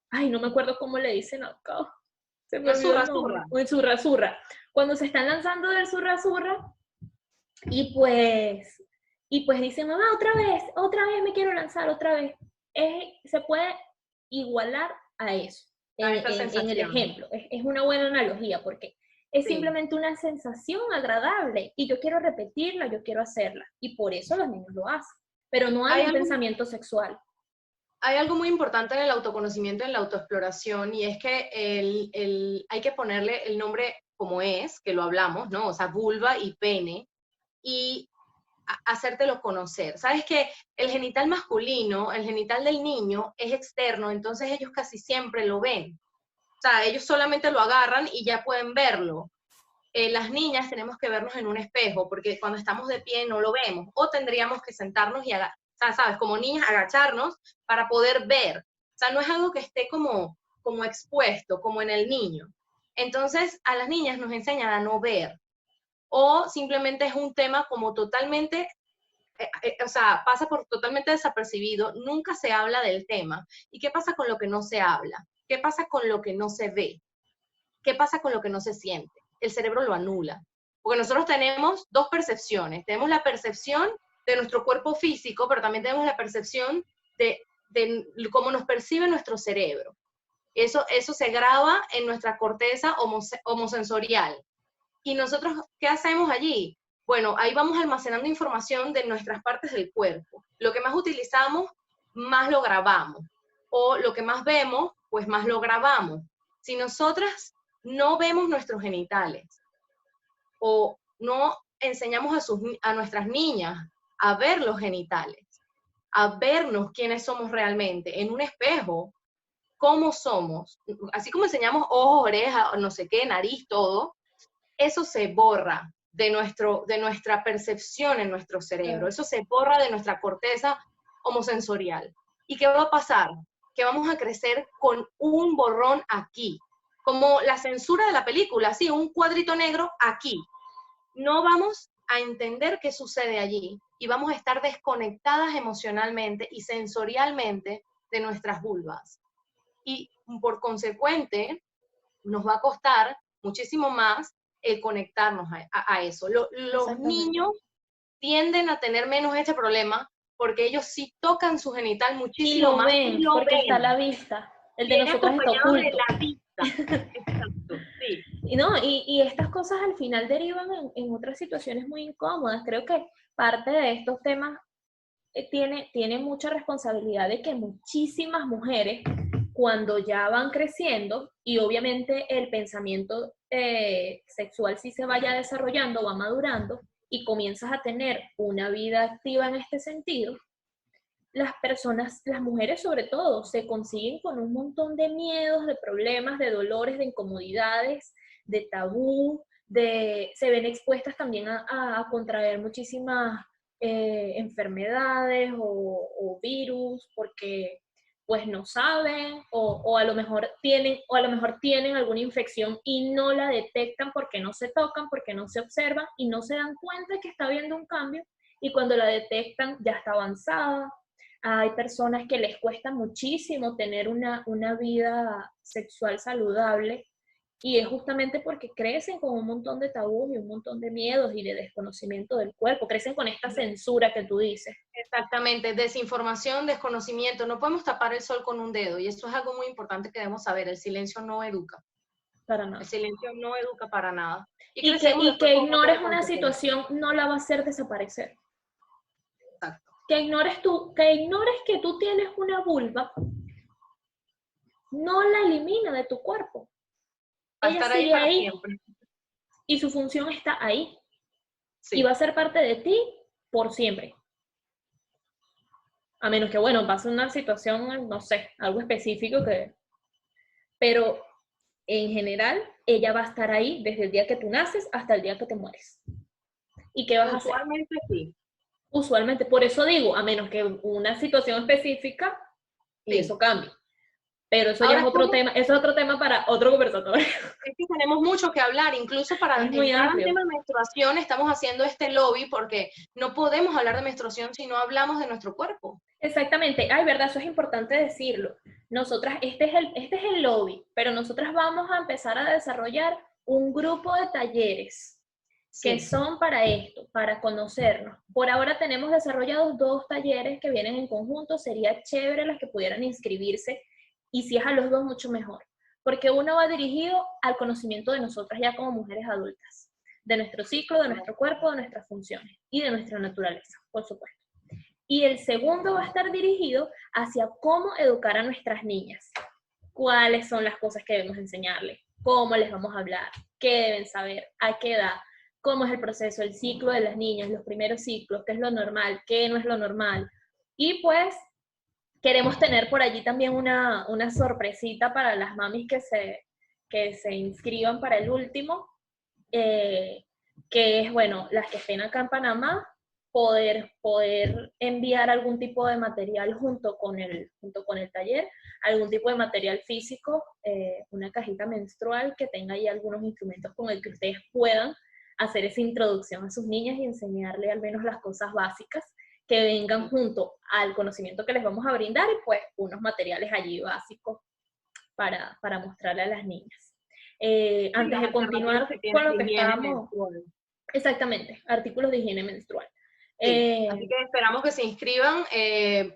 ay, no me acuerdo cómo le dicen acá. Se me Una olvidó zurra, el nombre. zurra. O el zurra. Cuando se están lanzando del zurra y pues dicen, mamá, otra vez me quiero lanzar, otra vez. Se puede igualar a eso, A esa en el sensación. ejemplo. Es una buena analogía porque es Sí. simplemente una sensación agradable y yo quiero repetirla, yo quiero hacerla. Y por eso los niños lo hacen. Pero no hay un pensamiento sexual. Hay algo muy importante en el autoconocimiento, en la autoexploración, y es que hay que ponerle el nombre como es, que lo hablamos, ¿no? O sea, vulva y pene, y hacértelo conocer. Sabes que el genital masculino, el genital del niño, es externo, entonces ellos casi siempre lo ven. O sea, ellos solamente lo agarran y ya pueden verlo. Las niñas tenemos que vernos en un espejo, porque cuando estamos de pie no lo vemos, o tendríamos que sentarnos y, ¿sabes? Como niñas, agacharnos para poder ver. O sea, no es algo que esté como expuesto, como en el niño. Entonces, a las niñas nos enseñan a no ver, o simplemente es un tema como totalmente, o sea, pasa por totalmente desapercibido, nunca se habla del tema. ¿Y qué pasa con lo que no se habla? ¿Qué pasa con lo que no se ve? ¿Qué pasa con lo que no se siente? El cerebro lo anula. Porque nosotros tenemos dos percepciones. Tenemos la percepción de nuestro cuerpo físico, pero también tenemos la percepción de cómo nos percibe nuestro cerebro. Eso se graba en nuestra corteza homosensorial. ¿Y nosotros qué hacemos allí? Bueno, ahí vamos almacenando información de nuestras partes del cuerpo. Lo que más utilizamos, más lo grabamos. O lo que más vemos, pues más lo grabamos. Si nosotras no vemos nuestros genitales o no enseñamos a nuestras niñas a ver los genitales, a vernos quiénes somos realmente en un espejo, cómo somos, así como enseñamos ojos, orejas, no sé qué, nariz, todo, eso se borra de nuestra percepción en nuestro cerebro, eso se borra de nuestra corteza homosensorial. ¿Y qué va a pasar? Que vamos a crecer con un borrón aquí, como la censura de la película, así, un cuadrito negro aquí. No vamos a entender qué sucede allí y vamos a estar desconectadas emocionalmente y sensorialmente de nuestras vulvas. Y por consecuente, nos va a costar muchísimo más el conectarnos a eso. Los niños tienden a tener menos este problema porque ellos sí tocan su genital muchísimo más ven, y lo porque ven. está a la vista. El de Viene nosotras está acompañado de oculto. la vista. Exacto, sí. Y no, y estas cosas al final derivan en otras situaciones muy incómodas. Creo que parte de estos temas tiene mucha responsabilidad de que muchísimas mujeres, cuando ya van creciendo, y obviamente el pensamiento sexual sí se vaya desarrollando, va madurando, y comienzas a tener una vida activa en este sentido, las personas, las mujeres sobre todo, se consiguen con un montón de miedos, de problemas, de dolores, de incomodidades, de tabú, se ven expuestas también a contraer muchísimas enfermedades o virus, porque pues no saben, o a lo mejor tienen alguna infección y no la detectan porque no se tocan, porque no se observan y no se dan cuenta que está habiendo un cambio, y cuando la detectan ya está avanzada. Hay personas que les cuesta muchísimo tener una vida sexual saludable, y es justamente porque crecen con un montón de tabús y un montón de miedos y de desconocimiento del cuerpo, crecen con esta censura que tú dices. Exactamente, desinformación, desconocimiento. No podemos tapar el sol con un dedo y eso es algo muy importante que debemos saber. El silencio no educa. Para nada. El silencio no educa para nada. Y que ignores una situación no la va a hacer desaparecer. Exacto. Que ignores que tú tienes una vulva, no la elimina de tu cuerpo. Va a Ella estar ahí sigue para ahí siempre. y su función está ahí. Sí. Y va a ser parte de ti por siempre. A menos que, bueno, pase una situación, no sé, algo específico que... Pero en general, ella va a estar ahí desde el día que tú naces hasta el día que te mueres. ¿Y qué vas a hacer? Usualmente sí. Usualmente, por eso digo, a menos que una situación específica y eso cambie. Pero eso ya es otro tema, eso es otro tema para otro conversatorio. Es que tenemos mucho que hablar, incluso para entrar al tema de menstruación estamos haciendo este lobby porque no podemos hablar de menstruación si no hablamos de nuestro cuerpo. Exactamente, ay, verdad, eso es importante decirlo. Nosotras, este es el lobby, pero nosotras vamos a empezar a desarrollar un grupo de talleres que son para esto, para conocernos. Por ahora tenemos desarrollados 2 talleres que vienen en conjunto, sería chévere las que pudieran inscribirse, y si es a los 2, mucho mejor, porque uno va dirigido al conocimiento de nosotras ya como mujeres adultas, de nuestro ciclo, de nuestro cuerpo, de nuestras funciones y de nuestra naturaleza, por supuesto. Y el segundo va a estar dirigido hacia cómo educar a nuestras niñas, cuáles son las cosas que debemos enseñarles, cómo les vamos a hablar, qué deben saber, a qué edad, cómo es el proceso, el ciclo de las niñas, los primeros ciclos, qué es lo normal, qué no es lo normal. Y pues queremos tener por allí también una sorpresita para las mamis que se inscriban para el último, que es, bueno, las que estén acá en Panamá, poder enviar algún tipo de material junto con el taller, algún tipo de material físico, una cajita menstrual que tenga ahí algunos instrumentos con el que ustedes puedan hacer esa introducción a sus niñas y enseñarle al menos las cosas básicas que vengan junto al conocimiento que les vamos a brindar y pues unos materiales allí básicos para mostrarle a las niñas. Antes de continuar con lo que estábamos... Exactamente, artículos de higiene menstrual. Sí, así que esperamos que se inscriban,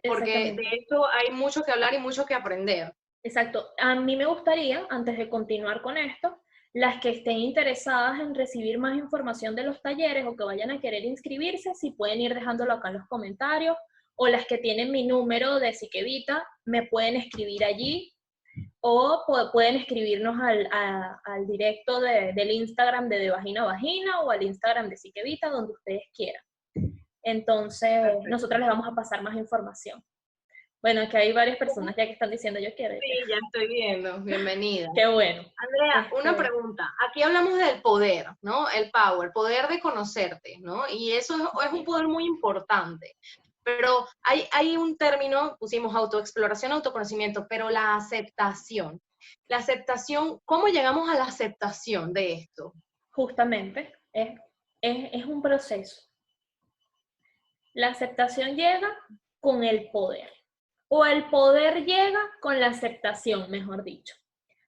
porque de esto hay mucho que hablar y mucho que aprender. Exacto. A mí me gustaría, antes de continuar con esto, las que estén interesadas en recibir más información de los talleres o que vayan a querer inscribirse, si pueden ir dejándolo acá en los comentarios, o las que tienen mi número de Psiquevita, me pueden escribir allí, o pueden escribirnos al directo del Instagram de Vagina a Vagina o al Instagram de Psiquevita, donde ustedes quieran. Entonces, perfecto, nosotros les vamos a pasar más información. Bueno, aquí hay varias personas ya que están diciendo yo quiero. Sí, ya estoy viendo. Bienvenida. Qué bueno. Andrea, una pregunta. Aquí hablamos del poder, ¿no? El poder de conocerte, ¿no? Y eso es un poder muy importante. Pero hay un término, pusimos autoexploración, autoconocimiento, pero la aceptación. La aceptación, ¿cómo llegamos a la aceptación de esto? Justamente, es un proceso. La aceptación llega con el poder, o el poder llega con la aceptación, mejor dicho.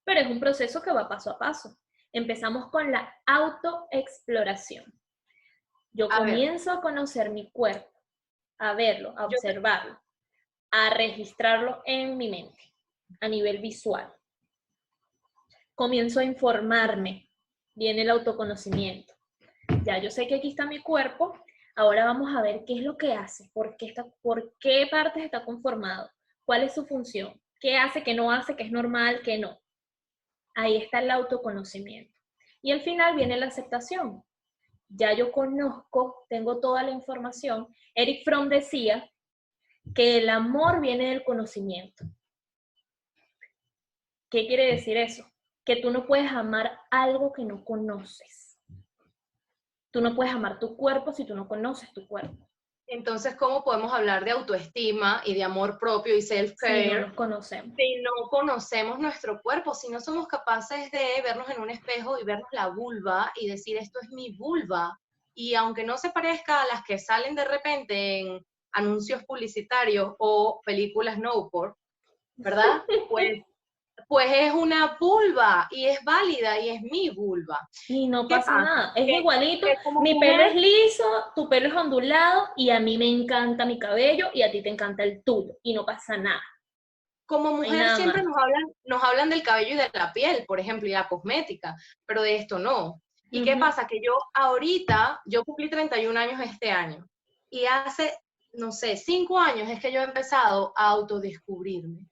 Pero es un proceso que va paso a paso. Empezamos con la autoexploración. Yo comienzo a conocer mi cuerpo, a verlo, a observarlo, a registrarlo en mi mente, a nivel visual. Comienzo a informarme, viene el autoconocimiento. Ya yo sé que aquí está mi cuerpo, ahora vamos a ver qué es lo que hace, por qué partes está conformado, cuál es su función, qué hace, qué no hace, qué es normal, qué no. Ahí está el autoconocimiento. Y al final viene la aceptación. Ya yo conozco, tengo toda la información. Eric Fromm decía que el amor viene del conocimiento. ¿Qué quiere decir eso? Que tú no puedes amar algo que no conoces. Tú no puedes amar tu cuerpo si tú no conoces tu cuerpo. Entonces, ¿cómo podemos hablar de autoestima y de amor propio y self-care? Si no nos conocemos. Si no conocemos nuestro cuerpo, si no somos capaces de vernos en un espejo y vernos la vulva y decir, esto es mi vulva. Y aunque no se parezca a las que salen de repente en anuncios publicitarios o películas no por, ¿verdad? Pues es una vulva y es válida y es mi vulva. Y no pasa nada, es igualito, mi mujer, pelo es liso, tu pelo es ondulado y a mí me encanta mi cabello y a ti te encanta el tuyo y no pasa nada. Como mujer siempre nos hablan del cabello y de la piel, por ejemplo, y la cosmética, pero de esto no. ¿Y qué pasa? Que yo ahorita, yo cumplí 31 años este año y hace, no sé, 5 años es que yo he empezado a autodescubrirme,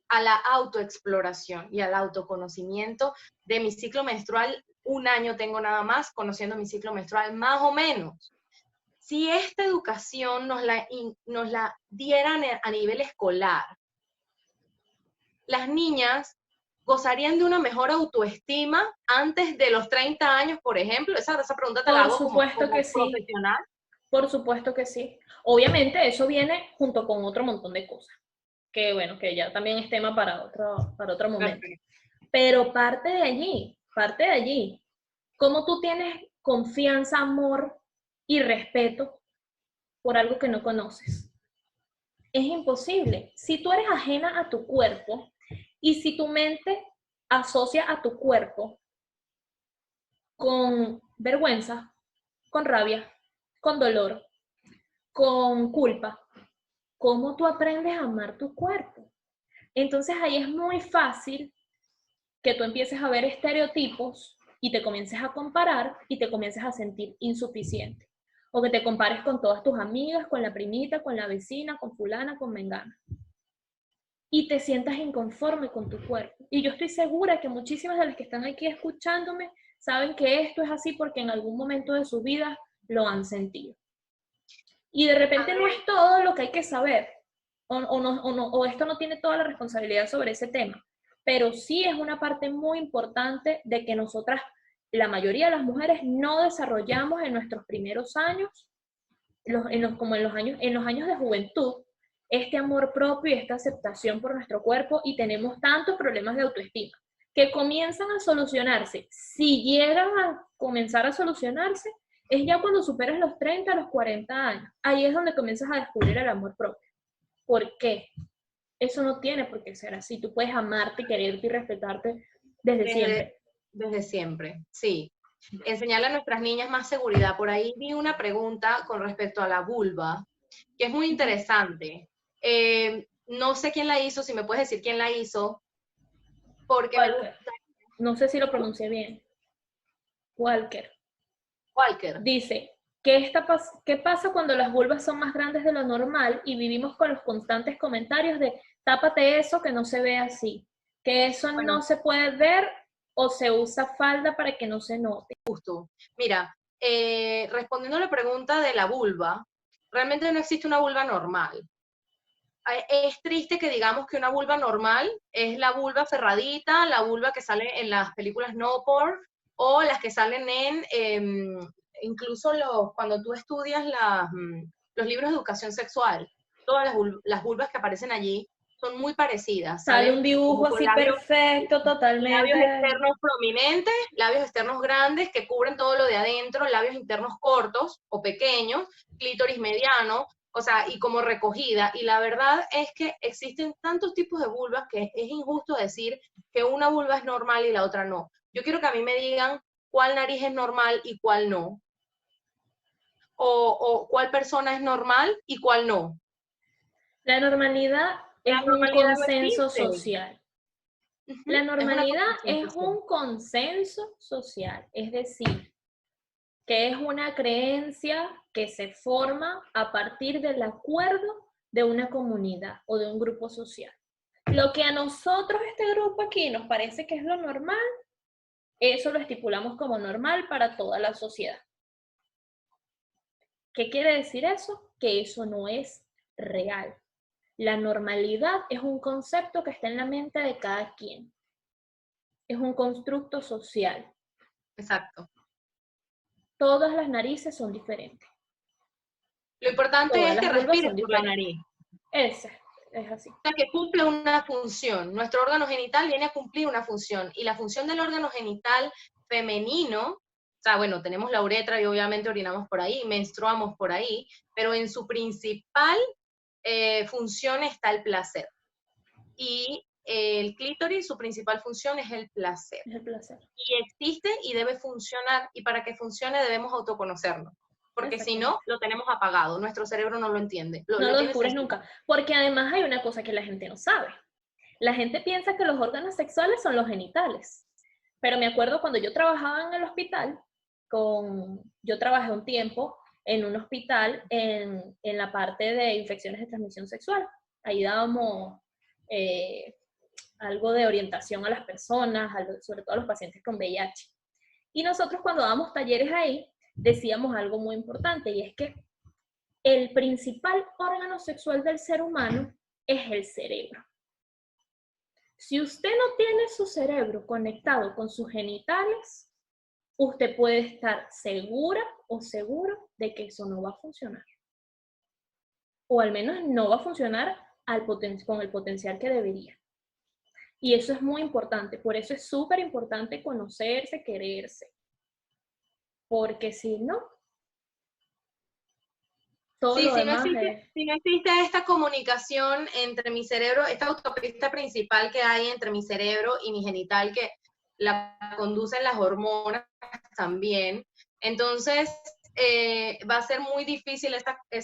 a la autoexploración y al autoconocimiento de mi ciclo menstrual. 1 año tengo nada más conociendo mi ciclo menstrual, más o menos. Si esta educación nos la dieran a nivel escolar, las niñas gozarían de una mejor autoestima antes de los 30 años, por ejemplo. Esa pregunta te la hago como profesional. Por supuesto que sí. Obviamente eso viene junto con otro montón de cosas. Que bueno, que ya también es tema para otro momento. Perfecto. Pero parte de allí. ¿Cómo tú tienes confianza, amor y respeto por algo que no conoces? Es imposible. Si tú eres ajena a tu cuerpo y si tu mente asocia a tu cuerpo con vergüenza, con rabia, con dolor, con culpa, ¿cómo tú aprendes a amar tu cuerpo? Entonces ahí es muy fácil que tú empieces a ver estereotipos y te comiences a comparar y te comiences a sentir insuficiente. O que te compares con todas tus amigas, con la primita, con la vecina, con fulana, con mengana. Y te sientas inconforme con tu cuerpo. Y yo estoy segura que muchísimas de las que están aquí escuchándome saben que esto es así porque en algún momento de su vida lo han sentido. Y de repente no es todo lo que hay que saber. O esto no tiene toda la responsabilidad sobre ese tema. Pero sí es una parte muy importante de que nosotras, la mayoría de las mujeres, no desarrollamos en nuestros primeros años como en los años de juventud, este amor propio y esta aceptación por nuestro cuerpo, y tenemos tantos problemas de autoestima que comienzan a solucionarse. Si llegan a comenzar a solucionarse, es ya cuando superas los 30, los 40 años. Ahí es donde comienzas a descubrir el amor propio. ¿Por qué? Eso no tiene por qué ser así. Tú puedes amarte, quererte y respetarte desde siempre. Desde siempre, sí. Enseñarle a nuestras niñas más seguridad. Por ahí vi una pregunta con respecto a la vulva, que es muy interesante. No sé quién la hizo, si me puedes decir quién la hizo, porque me Walker. gusta. No sé si lo pronuncié bien. Walker. Walker. Dice, ¿qué pasa cuando las vulvas son más grandes de lo normal y vivimos con los constantes comentarios de tápate eso que no se ve así? Que eso Bueno, no se puede ver o se usa falda para que no se note. justo. Mira, respondiendo a la pregunta de la vulva, realmente no existe una vulva normal. Es triste que digamos que una vulva normal es la vulva cerradita, la vulva que sale en las películas no porn, o las que salen incluso cuando tú estudias los libros de educación sexual, todas las vulvas que aparecen allí son muy parecidas, Sale salen un dibujo como con así perfecto, labios totalmente. externos prominentes, labios externos grandes que cubren todo lo de adentro, labios internos cortos o pequeños, clítoris mediano, o sea, y como recogida. Y la verdad es que existen tantos tipos de vulvas que es injusto decir que una vulva es normal y la otra no. Yo quiero que a mí me digan cuál nariz es normal y cuál no. O cuál persona es normal y cuál no. La normalidad La es un normalidad no consenso existe. social. Uh-huh. La Es una normalidad construcción es social. un consenso social, es decir, que es una creencia que se forma a partir del acuerdo de una comunidad o de un grupo social. Lo que a nosotros, este grupo aquí, nos parece que es lo normal, eso lo estipulamos como normal para toda la sociedad. ¿Qué quiere decir eso? Que eso no es real. La normalidad es un concepto que está en la mente de cada quien. Es un constructo social. Exacto. Todas las narices son diferentes. Lo importante Todas es que las vulvas respires son por la diferentes. nariz. Ese, es así. O sea, que cumple una función. Nuestro órgano genital viene a cumplir una función. Y la función del órgano genital femenino, o sea, bueno, tenemos la uretra y obviamente orinamos por ahí, menstruamos por ahí, pero en su principal función está el placer. Y el clítoris, su principal función es el placer. Es el placer. Y existe y debe funcionar, y para que funcione debemos autoconocernos. Porque si no, lo tenemos apagado, nuestro cerebro no lo entiende. No lo tiene descubres sencillo. nunca. Porque además hay una cosa que la gente no sabe. La gente piensa que los órganos sexuales son los genitales. Pero me acuerdo cuando yo trabajaba en el hospital, yo trabajé un tiempo en un hospital en la parte de infecciones de transmisión sexual. Ahí dábamos algo de orientación a las personas, sobre todo a los pacientes con VIH. Y nosotros cuando dábamos talleres ahí, decíamos algo muy importante, y es que el principal órgano sexual del ser humano es el cerebro. Si usted no tiene su cerebro conectado con sus genitales, usted puede estar segura o seguro de que eso no va a funcionar. O al menos no va a funcionar con el potencial que debería. Y eso es muy importante. Por eso es súper importante conocerse, quererse. Porque si no, todo Sí, lo demás es... si no existe esta comunicación entre mi cerebro, esta autopista principal que hay entre mi cerebro y mi genital, que la conducen las hormonas también, entonces va a ser muy difícil que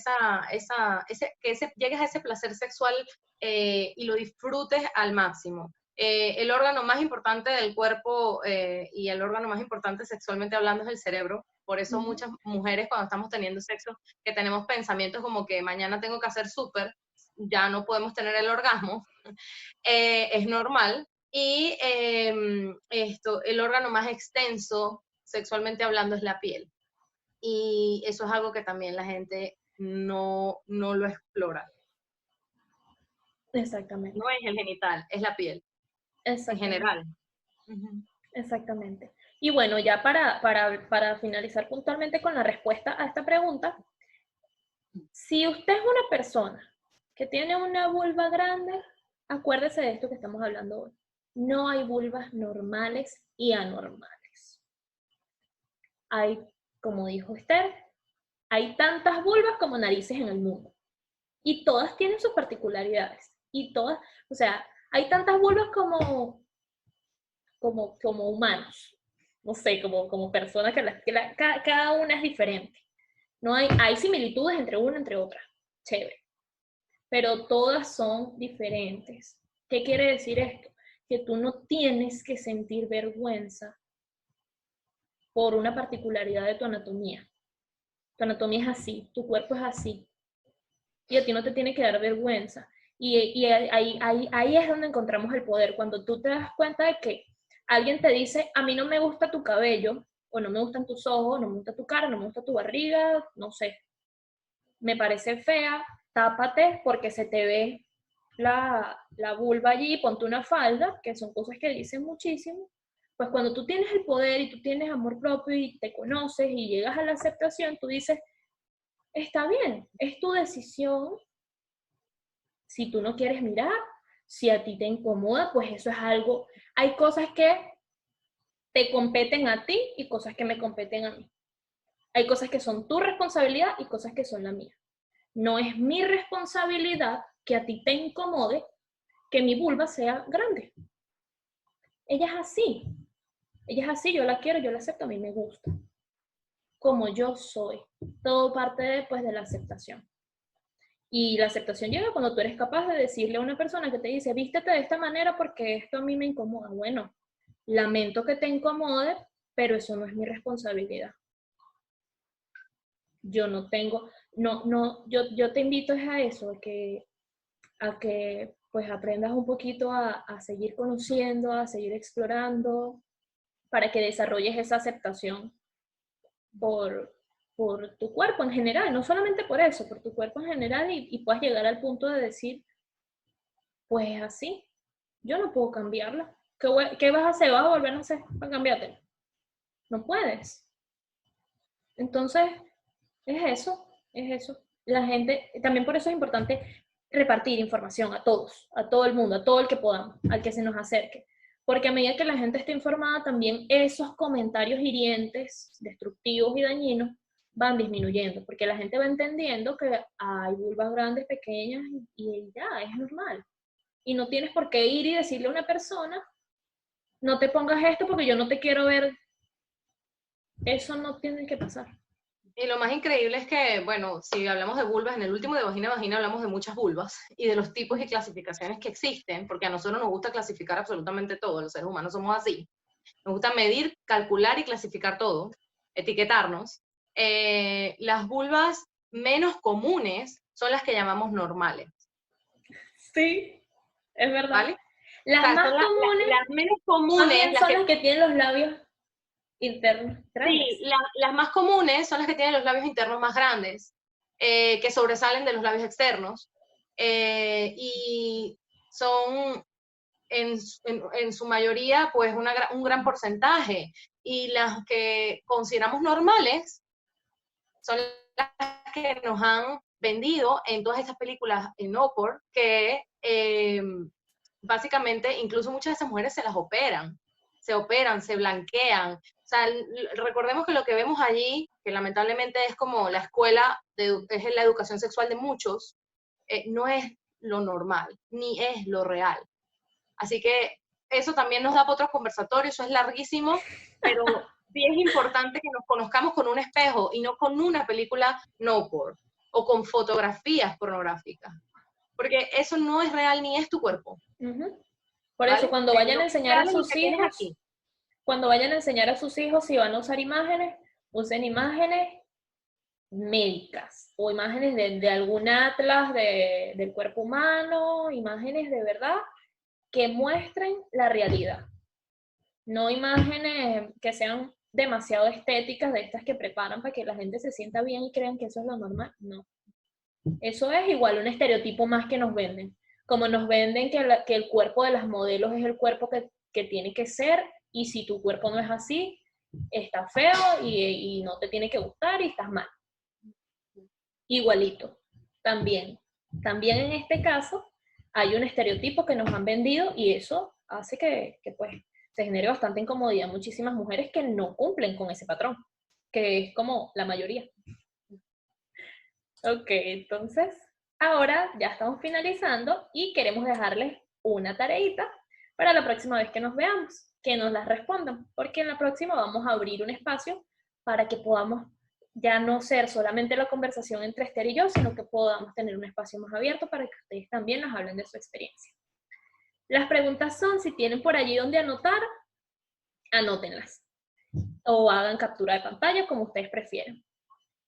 llegues a ese placer sexual y lo disfrutes al máximo. El órgano más importante del cuerpo y el órgano más importante sexualmente hablando es el cerebro. Por eso muchas mujeres cuando estamos teniendo sexo, que tenemos pensamientos como que mañana tengo que hacer súper, ya no podemos tener el orgasmo, es normal. Y el órgano más extenso, sexualmente hablando, es la piel. Y eso es algo que también la gente no lo explora. Exactamente. No es el genital, es la piel, en general. Exactamente. Y bueno, ya para finalizar puntualmente con la respuesta a esta pregunta, Si usted es una persona que tiene una vulva grande, acuérdese de esto que estamos hablando hoy. No hay vulvas normales y anormales. Hay, como dijo Esther, hay tantas vulvas como narices en el mundo. Y todas tienen sus particularidades. Y todas, o sea, hay tantas vulvas como humanos. No sé, como personas cada una es diferente. No hay similitudes entre una entre otra. Chévere. Pero todas son diferentes. ¿Qué quiere decir esto? Que tú no tienes que sentir vergüenza por una particularidad de tu anatomía. Tu anatomía es así, tu cuerpo es así. Y a ti no te tiene que dar vergüenza. Y ahí es donde encontramos el poder. Cuando tú te das cuenta de que alguien te dice, a mí no me gusta tu cabello, o no me gustan tus ojos, no me gusta tu cara, no me gusta tu barriga, no sé, me parece fea, tápate porque se te ve la vulva allí, ponte una falda, que son cosas que dicen muchísimo. Pues cuando tú tienes el poder y tú tienes amor propio y te conoces y llegas a la aceptación, tú dices, está bien, es tu decisión. Si tú no quieres mirar, si a ti te incomoda, pues eso es algo. Hay cosas que te competen a ti y cosas que me competen a mí. Hay cosas que son tu responsabilidad y cosas que son la mía. No es mi responsabilidad que a ti te incomode que mi vulva sea grande. Ella es así. Ella es así, yo la quiero, yo la acepto, a mí me gusta. Como yo soy. Todo parte después de la aceptación. Y la aceptación llega cuando tú eres capaz de decirle a una persona que te dice, vístete de esta manera porque esto a mí me incomoda. Bueno, lamento que te incomode, pero eso no es mi responsabilidad. Yo no tengo, yo te invito a eso, a que pues aprendas un poquito a seguir conociendo, a seguir explorando, para que desarrolles esa aceptación por, por tu cuerpo en general, no solamente por eso, por tu cuerpo en general y puedas llegar al punto de decir, pues así, yo no puedo cambiarla. ¿Qué vas a hacer? ¿Vas a volver a hacer para cambiártela? No puedes. Entonces, es eso. La gente, también por eso es importante repartir información a todos, a todo el mundo, a todo el que podamos, al que se nos acerque. Porque a medida que la gente esté informada, también esos comentarios hirientes, destructivos y dañinos van disminuyendo, porque la gente va entendiendo que hay vulvas grandes, pequeñas, y ya, es normal. Y no tienes por qué ir y decirle a una persona, no te pongas esto porque yo no te quiero ver. Eso no tiene que pasar. Y lo más increíble es que, bueno, si hablamos de vulvas, en el último de Vagina a Vagina hablamos de muchas vulvas y de los tipos y clasificaciones que existen, porque a nosotros nos gusta clasificar absolutamente todo, los seres humanos somos así. Nos gusta medir, calcular y clasificar todo, etiquetarnos. Las vulvas menos comunes son las que llamamos normales. Sí, es verdad. ¿Vale? Las O sea, más son comunes las menos comunes, son las que tienen los labios internos grandes. sí, las más comunes son las que tienen los labios internos más grandes, que sobresalen de los labios externos, y son en su mayoría pues un gran porcentaje, y las que consideramos normales son las que nos han vendido en todas estas películas en Opor, que básicamente incluso muchas de esas mujeres se operan, se blanquean. O sea, recordemos que lo que vemos allí, que lamentablemente es como la escuela, es la educación sexual de muchos, no es lo normal, ni es lo real. Así que eso también nos da para otros conversatorios, eso es larguísimo, pero sí es importante que nos conozcamos con un espejo y no con una película no por o con fotografías pornográficas, porque eso no es real ni es tu cuerpo. Por ¿Vale? eso, cuando vayan a enseñar a sus hijos, aquí. cuando vayan a enseñar a sus hijos si van a usar imágenes, usen imágenes médicas o imágenes de algún atlas del cuerpo humano, imágenes de verdad que muestren la realidad. No imágenes que sean demasiado estéticas, de estas que preparan para que la gente se sienta bien y crean que eso es lo normal. No. Eso es igual un estereotipo más que nos venden. Como nos venden que el cuerpo de las modelos es el cuerpo que tiene que ser, y si tu cuerpo no es así, está feo y no te tiene que gustar y estás mal. igualito. También en este caso hay un estereotipo que nos han vendido y eso hace que pues se genere bastante incomodidad en muchísimas mujeres que no cumplen con ese patrón, que es como la mayoría. Ok, entonces ahora ya estamos finalizando y queremos dejarles una tareita para la próxima vez que nos veamos, que nos las respondan, porque en la próxima vamos a abrir un espacio para que podamos ya no ser solamente la conversación entre Esther y yo, sino que podamos tener un espacio más abierto para que ustedes también nos hablen de su experiencia. Las preguntas son, si tienen por allí donde anotar, anótenlas o hagan captura de pantalla, como ustedes prefieran.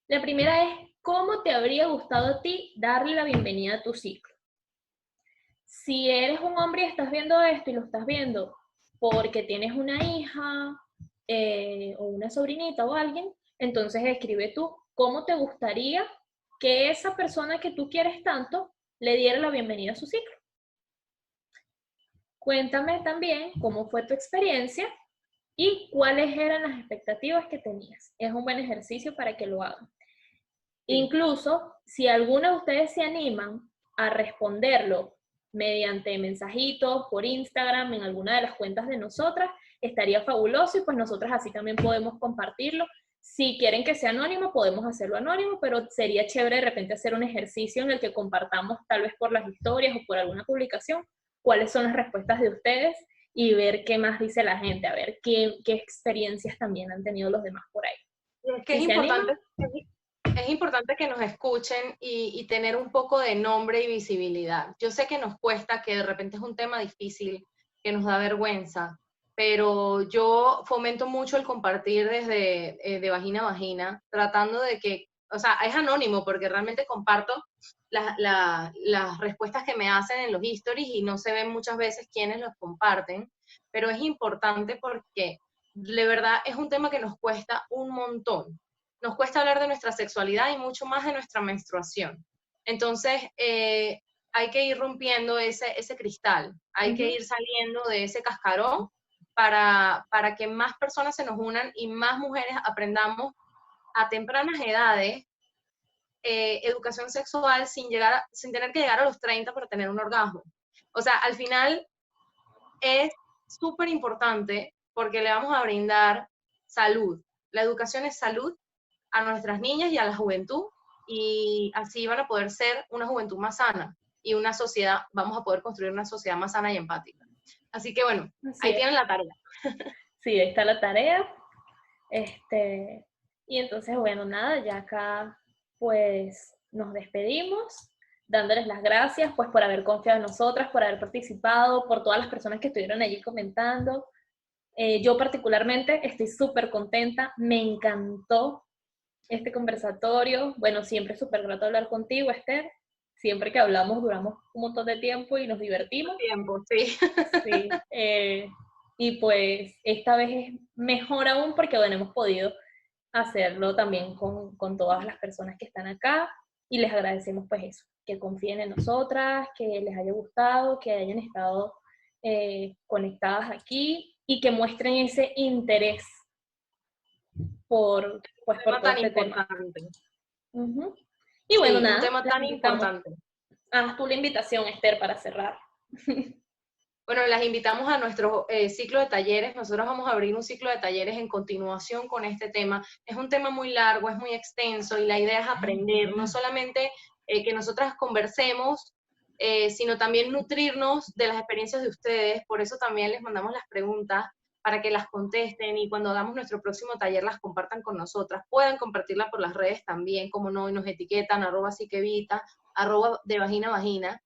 La primera es, ¿cómo te habría gustado a ti darle la bienvenida a tu ciclo? Si eres un hombre y estás viendo esto y lo estás viendo porque tienes una hija o una sobrinita o alguien, entonces escribe tú, ¿cómo te gustaría que esa persona que tú quieres tanto le diera la bienvenida a su ciclo? Cuéntame también cómo fue tu experiencia y cuáles eran las expectativas que tenías. Es un buen ejercicio para que lo hagan. Incluso, si algunos de ustedes se animan a responderlo mediante mensajitos por Instagram, en alguna de las cuentas de nosotras, estaría fabuloso y pues nosotras así también podemos compartirlo. Si quieren que sea anónimo, podemos hacerlo anónimo, pero sería chévere de repente hacer un ejercicio en el que compartamos, tal vez por las historias o por alguna publicación, cuáles son las respuestas de ustedes y ver qué más dice la gente, a ver qué experiencias también han tenido los demás por ahí. Es que es importante que nos escuchen y tener un poco de nombre y visibilidad. Yo sé que nos cuesta, que de repente es un tema difícil, que nos da vergüenza, pero yo fomento mucho el compartir desde de vagina a vagina, tratando de que, o sea, es anónimo porque realmente comparto las respuestas que me hacen en los stories y no se ven muchas veces quiénes los comparten, pero es importante porque de verdad es un tema que nos cuesta un montón. Nos cuesta hablar de nuestra sexualidad y mucho más de nuestra menstruación. Entonces, hay que ir rompiendo ese cristal, hay que ir saliendo de ese cascarón para que más personas se nos unan y más mujeres aprendamos a tempranas edades educación sexual sin tener que llegar a los 30 para tener un orgasmo. O sea, al final es súper importante porque le vamos a brindar salud. La educación es salud a nuestras niñas y a la juventud, y así van a poder ser una juventud más sana y una sociedad, vamos a poder construir una sociedad más sana y empática. Así que bueno, ahí tienen la tarea. Sí, ahí está la tarea. Y entonces, bueno, nada, ya acá pues nos despedimos, dándoles las gracias pues por haber confiado en nosotras, por haber participado, por todas las personas que estuvieron allí comentando. Yo particularmente estoy súper contenta, me encantó este conversatorio. Bueno, siempre es súper grato hablar contigo, Esther. Siempre que hablamos duramos un montón de tiempo y nos divertimos. Sí. Sí. Y pues esta vez es mejor aún porque, bueno, hemos podido hacerlo también con todas las personas que están acá y les agradecemos pues eso, que confíen en nosotras, que les haya gustado, que hayan estado conectadas aquí y que muestren ese interés por todo este tema. Y bueno, sí, nada. Un tema tan importante. Haz tú la invitación, Esther, para cerrar. Bueno, las invitamos a nuestro ciclo de talleres. Nosotros vamos a abrir un ciclo de talleres en continuación con este tema. Es un tema muy largo, es muy extenso y la idea es aprender, no solamente que nosotras conversemos, sino también nutrirnos de las experiencias de ustedes. Por eso también les mandamos las preguntas para que las contesten y cuando hagamos nuestro próximo taller las compartan con nosotras. Pueden compartirla por las redes también, como no, y nos etiquetan, @psiquevita, @de vagina a vagina.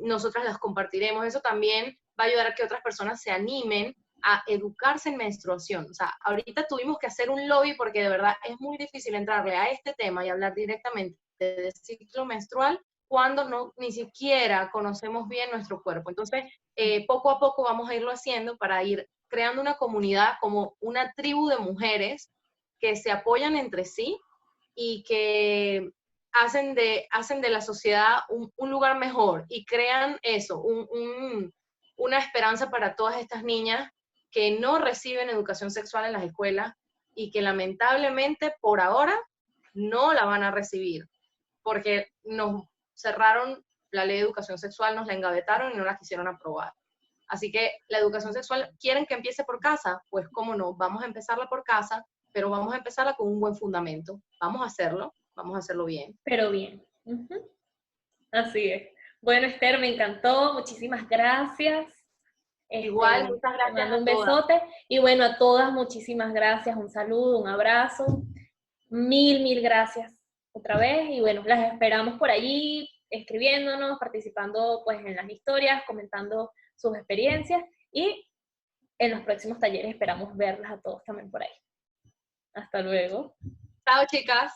Nosotras las compartiremos. Eso también va a ayudar a que otras personas se animen a educarse en menstruación. O sea, ahorita tuvimos que hacer un lobby porque de verdad es muy difícil entrarle a este tema y hablar directamente del ciclo menstrual cuando ni siquiera conocemos bien nuestro cuerpo. Entonces, poco a poco vamos a irlo haciendo para ir creando una comunidad como una tribu de mujeres que se apoyan entre sí y que hacen de la sociedad un lugar mejor y crean eso, una esperanza para todas estas niñas que no reciben educación sexual en las escuelas y que lamentablemente por ahora no la van a recibir. porque nos cerraron la ley de educación sexual, nos la engavetaron y no la quisieron aprobar. Así que la educación sexual, ¿quieren que empiece por casa? Pues cómo no, vamos a empezarla por casa, pero vamos a empezarla con un buen fundamento. Vamos a hacerlo bien. Pero bien. Así es. Bueno, Esther, me encantó, muchísimas gracias. Igual, muchas Te gracias mando a un todas. besote. Y bueno, a todas, muchísimas gracias, un saludo, un abrazo. Mil gracias otra vez. Y bueno, las esperamos por allí, escribiéndonos, participando pues en las historias, comentando sus experiencias. Y en los próximos talleres esperamos verlas a todos también por ahí. Hasta luego. Chao, chicas.